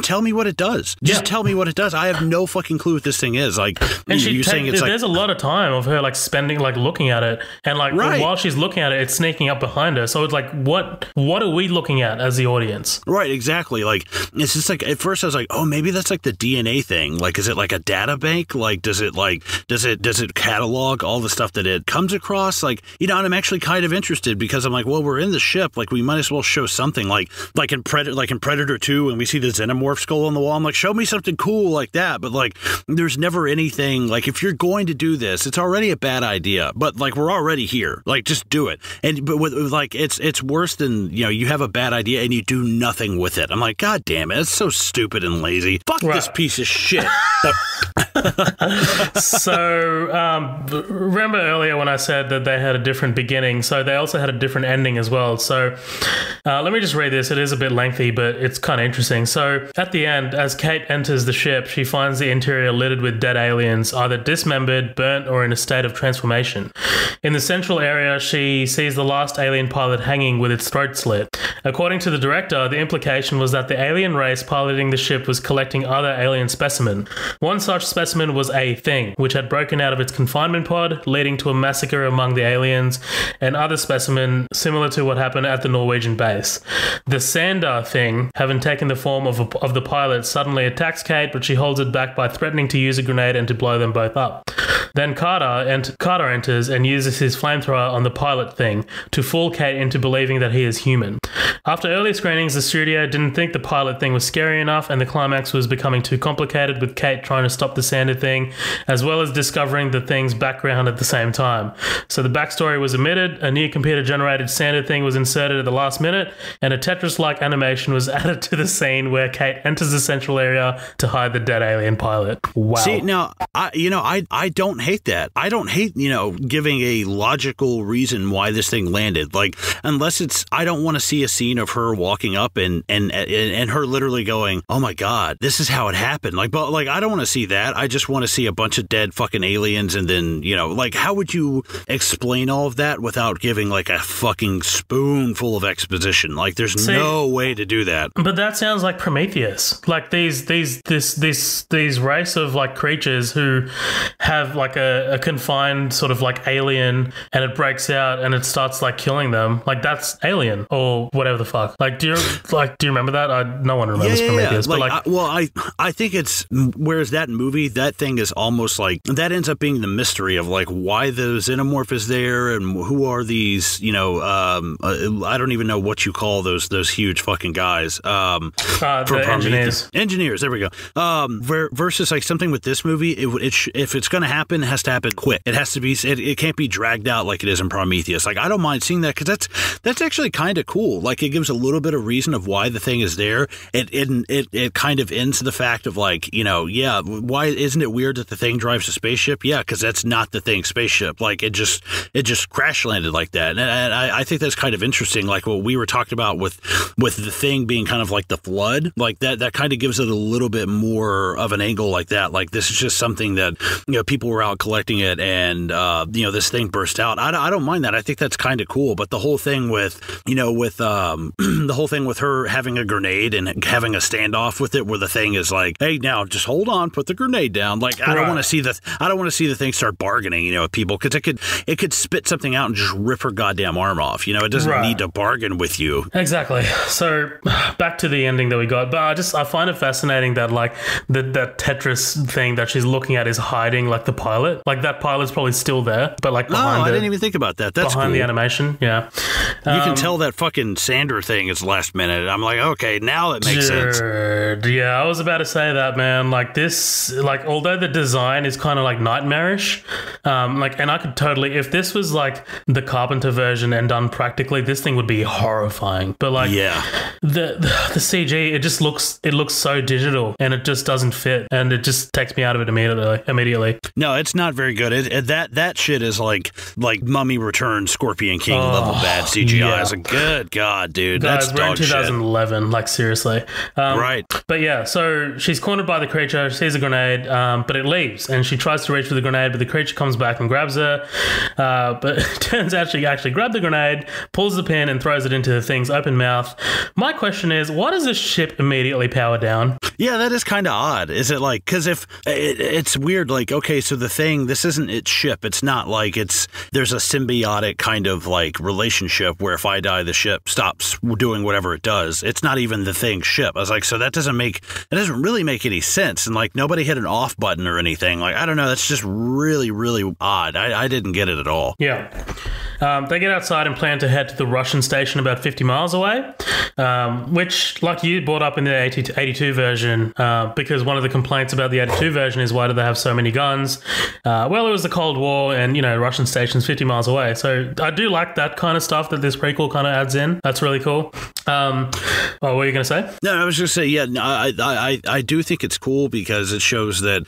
tell me what it does. Just tell me what it does. I have no fucking clue what this thing is. Like, and you're saying it's like, there's a lot of time of her like spending like looking at it, and like while she's looking at it, it's sneaking up behind her. So it's like, what are we looking at as the audience? Right. Exactly. Like, it's just like, at first I was like, oh, maybe that's like the DNA thing. Like, is it like a data bank? Like, does it catalog all the stuff that it comes across? Like, and I'm actually kind of interested, because I'm like, well, we're in the ship. Like, we might as well show something like in Predator 2, when we see the xenomorph skull on the wall. I'm like, show me something cool like that. But like, there's never anything. Like, if you're going to do this, it's already a bad idea. But like, we're already here. Like, just do it. But with like, it's worse than, you have a bad idea and you do nothing with it. I'm like, God damn it, it's so stupid and lazy. Fuck this piece of shit. So, remember earlier when I said that they had a different beginning? So they also had a different ending as well. So let me just read this. It is a bit lengthy, but it's kind of interesting. So at the end, as Kate enters the ship, she finds the interior littered with dead aliens, either dismembered, burnt, or in a state of transformation. In the central area, she sees the last alien pilot hanging with its throat slit. According to the director, the implication was that the alien race piloting the ship was collecting other alien specimen. One such specimen was a thing, which had broken out of its confinement pod, leading to a massacre among the aliens, and other specimen similar to what happened at the Norwegian base. The Sander thing, having taken the form of the pilot, suddenly attacks Kate, but she holds it back by threatening to use a grenade and to blow them both up. Then Carter enters and uses his flamethrower on the pilot thing to fool Kate into believing that he is human. After early screenings, the studio didn't think the pilot thing was scary enough, and the climax was becoming too complicated, with Kate trying to stop the Sander thing, as well as discovering the thing's background at the same time. So the backstory was omitted, a new computer-generated Sander thing was inserted at the last minute, and a Tetris-like animation was added to the scene where Kate enters the central area to hide the dead alien pilot. Wow. See, now, I don't hate that. I don't hate, giving a logical reason why this thing landed. Like, unless it's, I don't want to see a scene of her walking up and her literally going, oh my God, this is how it happened. Like, but like, I don't want to see that. I just want to see a bunch of dead fucking aliens. And then, like, how would you explain all of that without giving like a fucking spoonful of exposition? Like, there's no way to do that. But that sounds like Prometheus. Like these race of like creatures who have like a confined sort of like alien, and it breaks out and it starts like killing them. Like, that's Alien or whatever the fuck. Like, do you remember that? No one remembers Prometheus. Yeah. But I think it's, whereas that movie, that thing is almost like, that ends up being the mystery of like why the xenomorph is there and who are these, I don't even know what you call those huge fucking guys. The engineers. Engineers, there we go. Versus like something with this movie, if it's going to happen, it has to happen quick. It has to be, it can't be dragged out like it is in Prometheus. Like, I don't mind seeing that, because that's actually kind of cool. Like, it gives a little bit of reason of why the thing is there. It kind of ends the fact of like, why isn't it weird that the thing drives a spaceship? Yeah, because that's not the thing's spaceship. Like, it just crash landed like that. And I think that's kind of interesting. Like what we were talking about with the thing being kind of like the flood, like that kind of gives it a little bit more of an angle like that. Like, this is just something that, people were out collecting it, and this thing burst out. I don't mind that. I think that's kind of cool. But the whole thing with the whole thing with her having a grenade and having a standoff with it, where the thing is like, hey, now just hold on, put the grenade down. Like, I don't want to see the thing start bargaining, with people, because it could spit something out and just rip her goddamn arm off. It doesn't need to bargain with you. Exactly. So back to the ending that we got, but I find it fascinating that like that Tetris thing that she's looking at is hiding like the pilot. Like, that pilot's probably still there, but like behind I didn't even think about that. That's behind cool. the animation. Yeah. You can tell that fucking Sander thing is last minute. I'm like, okay, now it makes sense. Yeah, I was about to say that, man. Like, this, like, although the design is kind of like nightmarish, and I could totally, if this was like the Carpenter version and done practically, this thing would be horrifying. But like, the CG, it looks so digital, and it just doesn't fit, and it just takes me out of it immediately. No, it's not very good. That shit is like Mummy Returns, Scorpion King level bad CGI. Yeah. It's like, good God, dude. Guys, that's we're in dog shit. 2011, like, seriously. Right. But yeah, so she's cornered by the creature, she sees a grenade, but it leaves, and she tries to reach for the grenade, but the creature comes back and grabs her. But it turns out she actually grabbed the grenade, pulls the pin, and throws it into the thing's open mouth. My question is, why does this ship immediately power down? Yeah, that is kind of odd. Is it like, because if it's weird, like, okay, so the thing, this isn't its ship. It's not like there's a symbiotic kind of like relationship where if I die, the ship stops doing whatever it does. It's not even the thing's ship. I was like, so that doesn't really make any sense. And like, nobody hit an off button or anything. Like, I don't know. That's just really, really odd. I didn't get it at all. Yeah. They get outside and plan to head to the Russian station about 50 miles away, which, like you brought up in the 82 version, because one of the complaints about the 82 version is, why do they have so many guns? Well, it was the Cold War, and, Russian station's 50 miles away. So I do like that kind of stuff that this prequel kind of adds in. That's really cool. What were you going to say? No, I was just saying, yeah, I do think it's cool because it shows that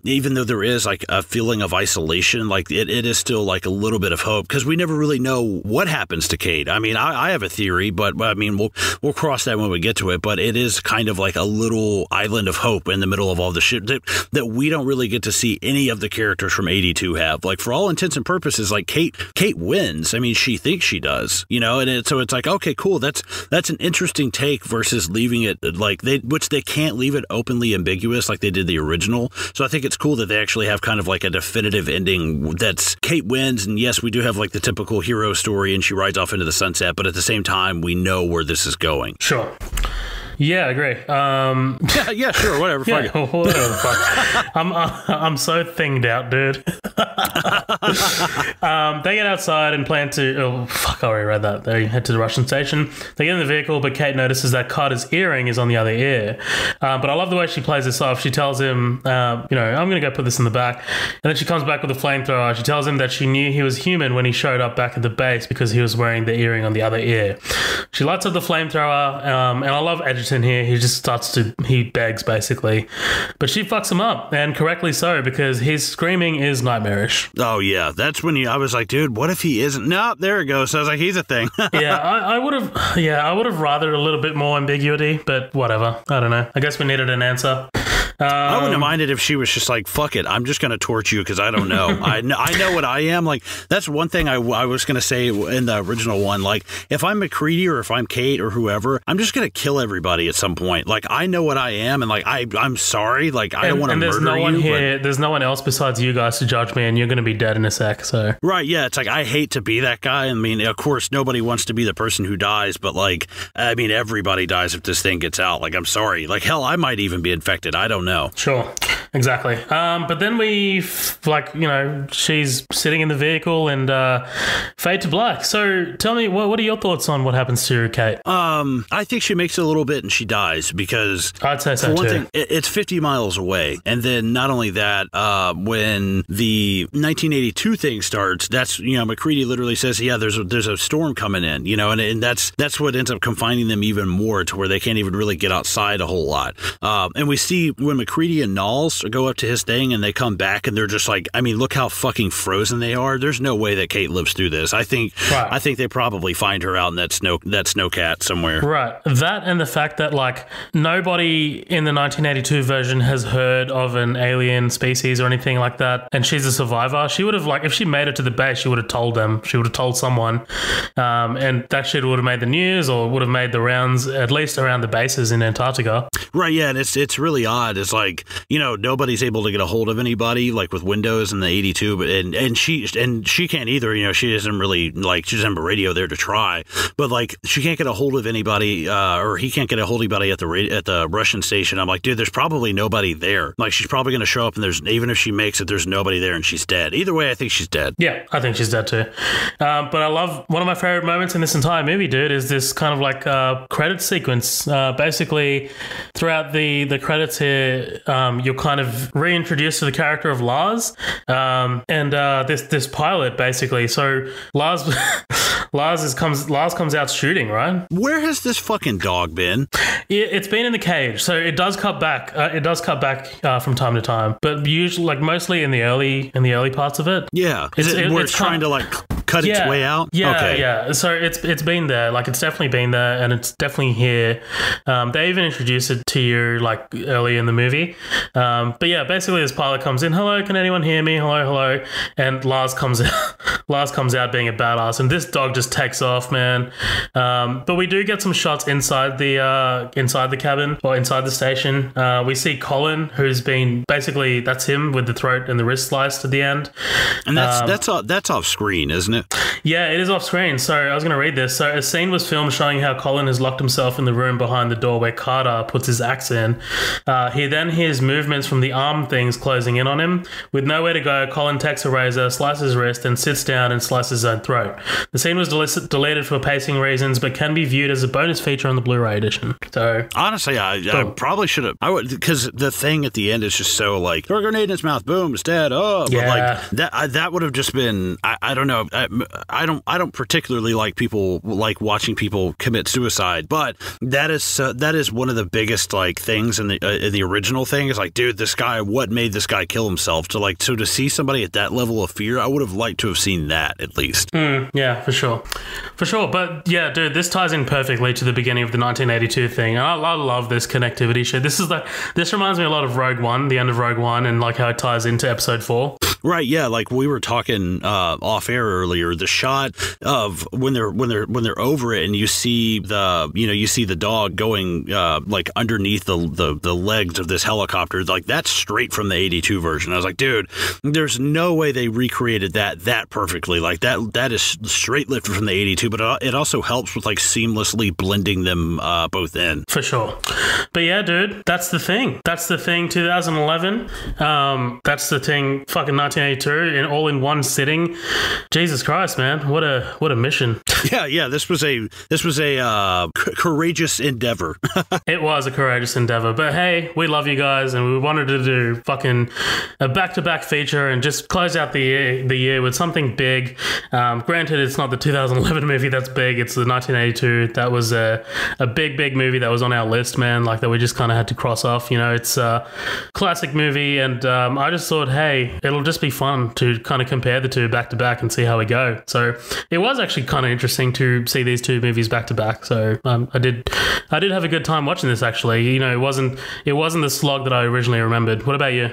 even though there is like a feeling of isolation, like it is still like a little bit of hope, because we never really know what happens to Kate. I mean, I have a theory, but I mean, we'll cross that when we get to it. But it is kind of like a little island of hope in the middle of all the shit that we don't really get to see any of the characters from 82 have. Like, for all intents and purposes, like Kate wins. I mean, she thinks she does, and so it's like, okay, cool. That's an interesting take versus leaving it like which they can't leave it openly ambiguous like they did the original. So I think it's cool that they actually have kind of like a definitive ending that's Kate wins. And yes, we do have like the typical hero story and she rides off into the sunset, but at the same time, we know where this is going. Sure. Yeah, I agree. Yeah, sure, whatever. Yeah, Fuck it. whatever the fuck. I'm so thinged out, dude. They get outside and plan to... Oh, fuck, I already read that. They head to the Russian station. They get in the vehicle, but Kate notices that Carter's earring is on the other ear. But I love the way she plays this off. She tells him, I'm going to go put this in the back. And then she comes back with a flamethrower. She tells him that she knew he was human when he showed up back at the base because he was wearing the earring on the other ear. She lights up the flamethrower, and I love Edgerton here. He begs, basically. But she fucks him up, and correctly so, because his screaming is nightmarish. Oh, yeah. That's when I was like, dude, what if he isn't? No, there it goes. So I was like, he's a thing. Yeah, I would have rathered a little bit more ambiguity, but whatever. I don't know. I guess we needed an answer. I wouldn't have minded if she was just like, fuck it, I'm just going to torch you because I don't know. I know what I am. Like, that's one thing I was going to say in the original one. Like, if I'm McCready or if I'm Kate or whoever, I'm just going to kill everybody at some point. Like, I know what I am, and like, I'm sorry. Like, I don't want to murder you. And there's no one here. There's no one else besides you guys to judge me, and you're going to be dead in a sec. So right, yeah. It's like, I hate to be that guy. I mean, of course, nobody wants to be the person who dies, but like, I mean, everybody dies if this thing gets out. Like, I'm sorry. Like, hell, I might even be infected. I don't know. Sure. Exactly. But then she's sitting in the vehicle and fade to black. So tell me, what are your thoughts on what happens to Kate? I think she makes it a little bit and she dies because I'd say so, for one too. thing, it's 50 miles away. And then not only that, when the 1982 thing starts, that's, McCready literally says, yeah, there's a storm coming in, and that's what ends up confining them even more to where they can't even really get outside a whole lot. And we see when McCready and Knowles go up to his thing and they come back and they're just like, I mean, look how fucking frozen they are. There's no way that Kate lives through this. I think they probably find her out in that snowcat somewhere. Right. That and the fact that like nobody in the 1982 version has heard of an alien species or anything like that, and she's a survivor. She would have, like, if she made it to the base, she would have told them. She would have told someone, and that shit would have made the news or would have made the rounds at least around the bases in Antarctica. Right. Yeah, and it's really odd. It's like, nobody's able to get a hold of anybody, like with Windows in the 82, but and she can't either. She doesn't really, like, she doesn't have a radio there to try, but like she can't get a hold of anybody, or he can't get a hold of anybody at the Russian station. I'm like, dude, there's probably nobody there. Like, she's probably going to show up and even if she makes it, there's nobody there and she's dead. Either way, I think she's dead. Yeah, I think she's dead too. But I love, one of my favorite moments in this entire movie, dude, is this kind of like credit sequence. Basically, throughout the credits here, you're kind of reintroduced to the character of Lars, and this pilot basically. So Lars comes out shooting, right? Where has this fucking dog been? It's been in the cage, so it does cut back. From time to time, but usually, like, mostly in the early parts of it. Yeah, it's trying to like cut its way out. Yeah, okay. Yeah. So it's been there. Like, it's definitely been there, and it's definitely here. They even introduced it to you like early in the movie. But yeah, basically this pilot comes in. Hello, can anyone hear me? Hello. And Lars comes out. Lars comes out being a badass, and this dog just takes off, man. But we do get some shots inside the cabin or inside the station. We see Colin, who's been basically, that's him with the throat and the wrist sliced at the end. And that's off screen, isn't it? Yeah, it is off screen. So I was going to read this. So a scene was filmed showing how Colin has locked himself in the room behind the door where Carter puts his axe in. He then hears movements from the arm things closing in on him. With nowhere to go, Colin takes a razor, slices his wrist, and sits down and slices his own throat. The scene was deleted for pacing reasons, but can be viewed as a bonus feature on the Blu-ray edition. So honestly, I probably should have. I would, because the thing at the end is just so like, throw a grenade in his mouth, boom, it's dead. Oh, yeah. But like that would have just been. I don't know. I don't particularly like people like watching people commit suicide, but that is one of the biggest like things in the original thing is like, dude, this guy, what made this guy kill himself? To see somebody at that level of fear, I would have liked to have seen that at least. Yeah, for sure. But yeah, dude, this ties in perfectly to the beginning of the 1982 thing. And I love this connectivity shit. This reminds me a lot of Rogue One, the end of Rogue One, and like how it ties into episode 4. Right, yeah, like we were talking off air earlier. earlier, the shot of when they're over it and you see the dog going like underneath the legs of this helicopter, like that's straight from the 82 version. I was like, dude, there's no way they recreated that perfectly. Like that is straight lifted from the 82, but it also helps with like seamlessly blending them both in. For sure. But yeah, dude, that's the thing. That's the thing. 2011. That's the thing. Fucking 1982, all in one sitting. Jesus Christ, man! What a mission. Yeah. This was a courageous endeavor. It was a courageous endeavor. But hey, we love you guys, and we wanted to do fucking a back-to-back feature and just close out the year with something big. Granted, it's not the 2011 movie that's big. It's the 1982. That was a big movie that was on our list, man. Like that we just kind of had to cross off. You know, it's a classic movie, and I just thought, hey, it'll just be fun to kind of compare the two back to back and see how we go. So it was actually kind of interesting to see these two movies back to back. So I did have a good time watching this. Actually, you know, it wasn't the slog that I originally remembered. What about you?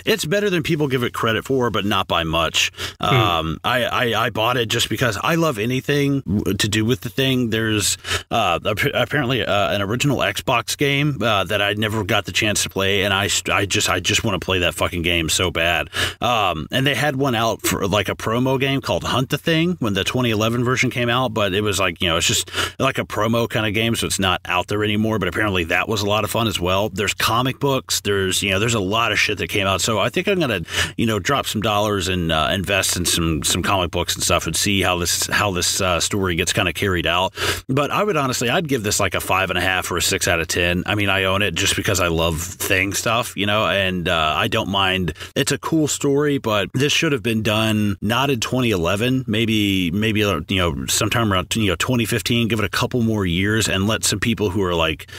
It's better than people give it credit for, but not by much. I bought it just because I love anything to do with the thing. There's apparently an original Xbox game that I never got the chance to play, and I just want to play that fucking game so bad. And they had one out for like a promo game called Hunt the Thing when the 2011 version came out, but it was like, you know, it's just like a promo kind of game, so it's not out there anymore. But apparently that was a lot of fun as well. There's comic books. There's a lot of shit that came out. So I think I'm gonna, you know, drop some dollars and invest in some comic books and stuff and see how this story gets kind of carried out. But I'd give this like a 5.5 or a 6 out of 10. I mean, I own it just because I love Thing stuff, you know, and I don't mind. It's a cool story, but this should have been done not in 2011, maybe you know, sometime around 2015. Give it a couple more years and let some people who are like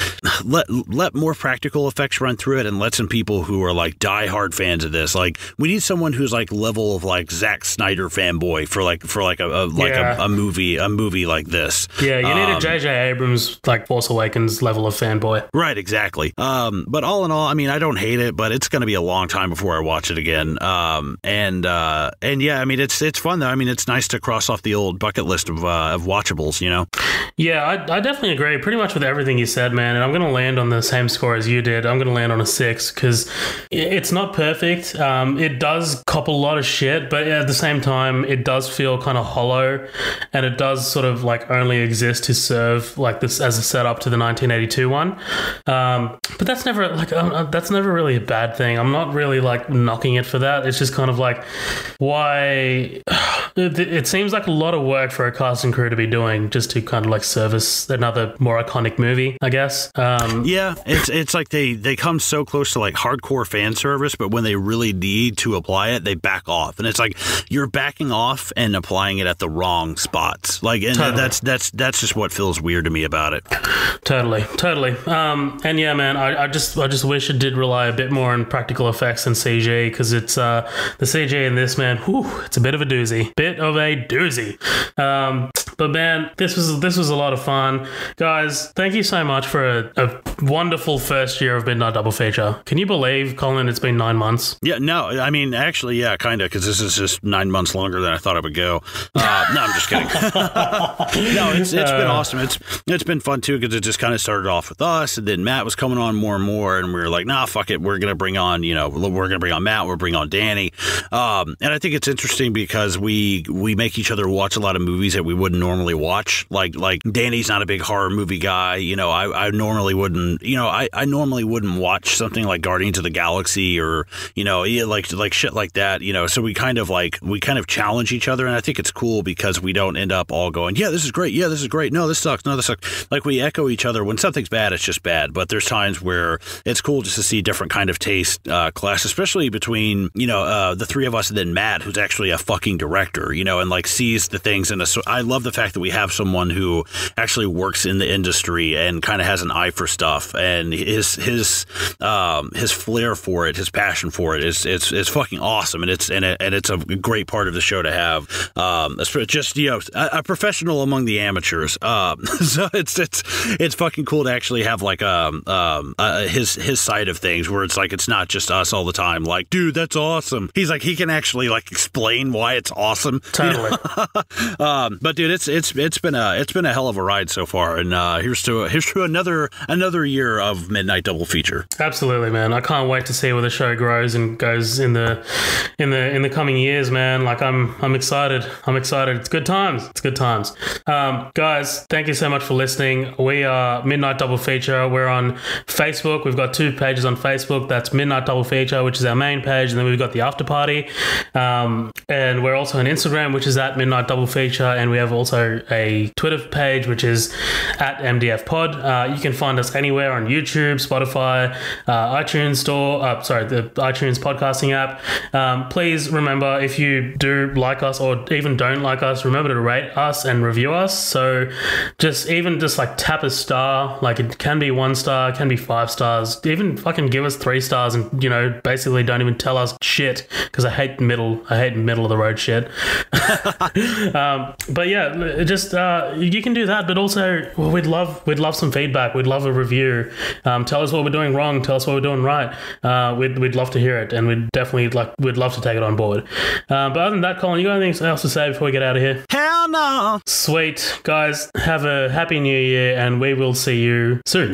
let more practical effects run through it, and let some people who are like diehard fans of this. Like, we need someone who's like level of like Zack Snyder fanboy for a movie like this. Yeah, you need a J.J. Abrams like Force Awakens level of fanboy. Right, exactly. But all in all, I mean, I don't hate it, but it's going to be a long time before I watch it again. And yeah, I mean, it's fun though. I mean, it's nice to cross off the old bucket list of watchables, you know? Yeah, I definitely agree pretty much with everything you said, man. And I'm going to land on the same score as you did. I'm going to land on a 6 because it's not perfect. It does cop a lot of shit, but at the same time, it does feel kind of hollow, and it does sort of like only exist to serve like this as a setup to the 1982 one. But that's never really a bad thing. I'm not really like knocking it for that. It's just kind of like, why? It seems like a lot of work for a cast and crew to be doing just to kind of like service another more iconic movie, I guess. Yeah, it's like they come so close to like hardcore fan service, but when they really need to apply it, they back off, and it's like you're backing off and applying it at the wrong spots. Like, and totally. That's just what feels weird to me about it. Totally. And yeah, man, I just wish it did rely a bit more on practical effects and CG, because it's the CG in this, man, it's a bit of a doozy. But man, this was a lot of fun, guys. Thank you so much for a wonderful first year of Midnight Double Feature. Can you believe, Colin, it's been 9 months? Yeah, no, I mean, actually, yeah, kind of, because this is just 9 months longer than I thought it would go. No, I'm just kidding. No, it's been awesome. It's been fun too, because it just kind of started off with us, and then Matt was coming on more and more, and we were like, nah, fuck it, we're gonna bring on Matt, we'll bring on Danny, and I think it's interesting because we make each other watch a lot of movies that we wouldn't normally watch. Like Danny's not a big horror movie guy, you know. I normally wouldn't, you know, I normally wouldn't watch something like Guardians of the Galaxy or, you know, like shit like that, you know. So we kind of challenge each other, and I think it's cool because we don't end up all going, yeah, this is great, no, this sucks, like we echo each other. When something's bad, it's just bad. But there's times where it's cool just to see different kind of taste clash, especially between, you know, the three of us, and then Matt, who's actually a fucking director, you know, and like sees the things in a. So I love the fact that we have someone who actually works in the industry and kind of has an eye for for stuff, and his flair for it, his passion for it is fucking awesome, and it's a great part of the show to have. Just a professional among the amateurs. So it's fucking cool to actually have like his side of things where it's like it's not just us all the time. Like, dude, that's awesome. He's like he can actually like explain why it's awesome. Totally. But dude, it's been a hell of a ride so far, and here's to another year of Midnight Double Feature. Absolutely, man. I can't wait to see where the show grows and goes in the coming years, man. Like I'm excited. It's good times. Guys, thank you so much for listening. We are Midnight Double Feature. We're on Facebook. We've got 2 pages on Facebook. That's Midnight Double Feature, which is our main page, and then we've got the after party. And we're also on Instagram, which is at Midnight Double Feature, and we have also a Twitter page, which is at MDF Pod. You can find us anywhere on YouTube, Spotify, iTunes Store. The iTunes podcasting app. Please remember, if you do like us or even don't like us, remember to rate us and review us. So just like tap a star. Like, it can be 1 star, it can be 5 stars. Even fucking give us 3 stars, and basically don't even tell us shit, because I hate middle of the road shit. But yeah, just you can do that, but also we'd love some feedback. We'd love a review. Tell us what we're doing wrong, tell us what we're doing right. We'd love to hear it, and we'd love to take it on board. But other than that, Colin, you got anything else to say before we get out of here? Hell no. Sweet. Guys, have a happy new year, and we will see you soon.